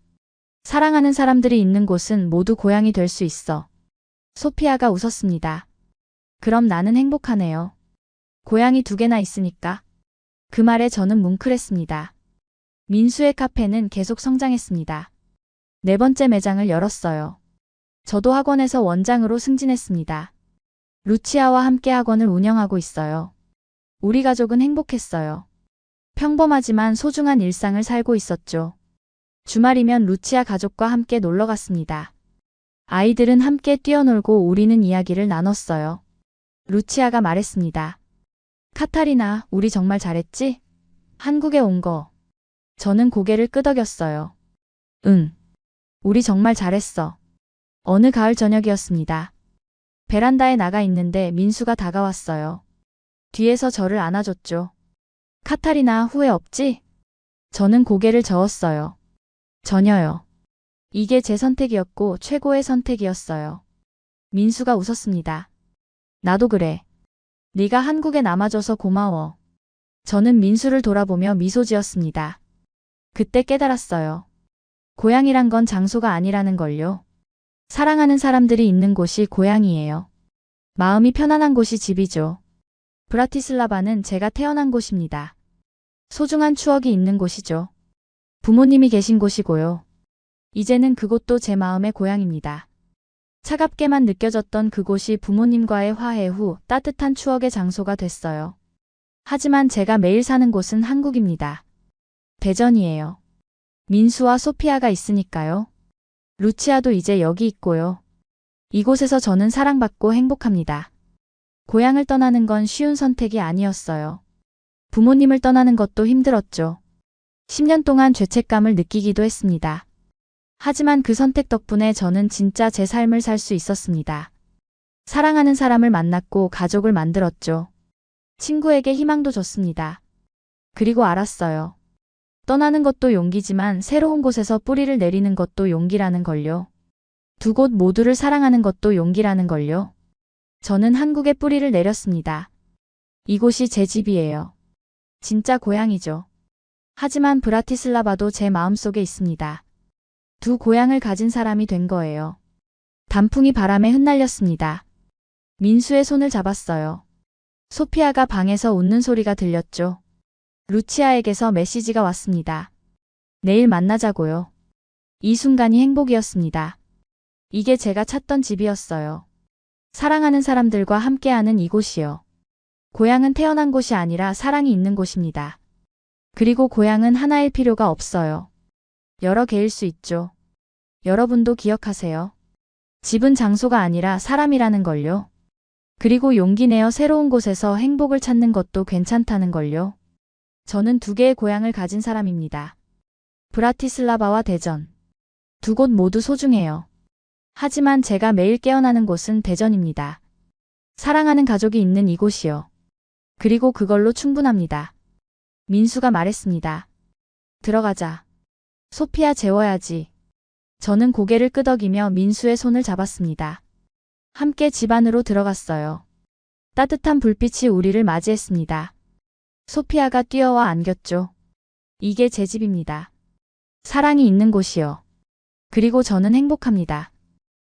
사랑하는 사람들이 있는 곳은 모두 고향이 될 수 있어. 소피아가 웃었습니다. 그럼 나는 행복하네요. 고향이 두 개나 있으니까. 그 말에 저는 뭉클했습니다. 민수의 카페는 계속 성장했습니다. 네 번째 매장을 열었어요. 저도 학원에서 원장으로 승진했습니다. 루치아와 함께 학원을 운영하고 있어요. 우리 가족은 행복했어요. 평범하지만 소중한 일상을 살고 있었죠. 주말이면 루치아 가족과 함께 놀러 갔습니다. 아이들은 함께 뛰어놀고 우리는 이야기를 나눴어요. 루치아가 말했습니다. 카타리나, 우리 정말 잘했지? 한국에 온 거. 저는 고개를 끄덕였어요. 응. 우리 정말 잘했어. 어느 가을 저녁이었습니다. 베란다에 나가 있는데 민수가 다가왔어요. 뒤에서 저를 안아줬죠. 카타리나, 후회 없지? 저는 고개를 저었어요. 전혀요. 이게 제 선택이었고 최고의 선택이었어요. 민수가 웃었습니다. 나도 그래. 네가 한국에 남아줘서 고마워. 저는 민수를 돌아보며 미소 지었습니다. 그때 깨달았어요. 고향이란 건 장소가 아니라는 걸요. 사랑하는 사람들이 있는 곳이 고향이에요. 마음이 편안한 곳이 집이죠. 브라티슬라바는 제가 태어난 곳입니다. 소중한 추억이 있는 곳이죠. 부모님이 계신 곳이고요. 이제는 그곳도 제 마음의 고향입니다. 차갑게만 느껴졌던 그곳이 부모님과의 화해 후 따뜻한 추억의 장소가 됐어요. 하지만 제가 매일 사는 곳은 한국입니다. 대전이에요. 민수와 소피아가 있으니까요. 루치아도 이제 여기 있고요. 이곳에서 저는 사랑받고 행복합니다. 고향을 떠나는 건 쉬운 선택이 아니었어요. 부모님을 떠나는 것도 힘들었죠. 10년 동안 죄책감을 느끼기도 했습니다. 하지만 그 선택 덕분에 저는 진짜 제 삶을 살 수 있었습니다. 사랑하는 사람을 만났고 가족을 만들었죠. 친구에게 희망도 줬습니다. 그리고 알았어요. 떠나는 것도 용기지만 새로운 곳에서 뿌리를 내리는 것도 용기라는 걸요. 두 곳 모두를 사랑하는 것도 용기라는 걸요. 저는 한국에 뿌리를 내렸습니다. 이곳이 제 집이에요. 진짜 고향이죠. 하지만 브라티슬라바도 제 마음속에 있습니다. 두 고향을 가진 사람이 된 거예요. 단풍이 바람에 흩날렸습니다. 민수의 손을 잡았어요. 소피아가 방에서 웃는 소리가 들렸죠. 루치아에게서 메시지가 왔습니다. 내일 만나자고요. 이 순간이 행복이었습니다. 이게 제가 찾던 집이었어요. 사랑하는 사람들과 함께하는 이곳이요. 고향은 태어난 곳이 아니라 사랑이 있는 곳입니다. 그리고 고향은 하나일 필요가 없어요. 여러 개일 수 있죠. 여러분도 기억하세요. 집은 장소가 아니라 사람이라는 걸요. 그리고 용기 내어 새로운 곳에서 행복을 찾는 것도 괜찮다는 걸요. 저는 두 개의 고향을 가진 사람입니다. 브라티슬라바와 대전. 두 곳 모두 소중해요. 하지만 제가 매일 깨어나는 곳은 대전입니다. 사랑하는 가족이 있는 이곳이요. 그리고 그걸로 충분합니다. 민수가 말했습니다. 들어가자. 소피아 재워야지. 저는 고개를 끄덕이며 민수의 손을 잡았습니다. 함께 집 안으로 들어갔어요. 따뜻한 불빛이 우리를 맞이했습니다. 소피아가 뛰어와 안겼죠. 이게 제 집입니다. 사랑이 있는 곳이요. 그리고 저는 행복합니다.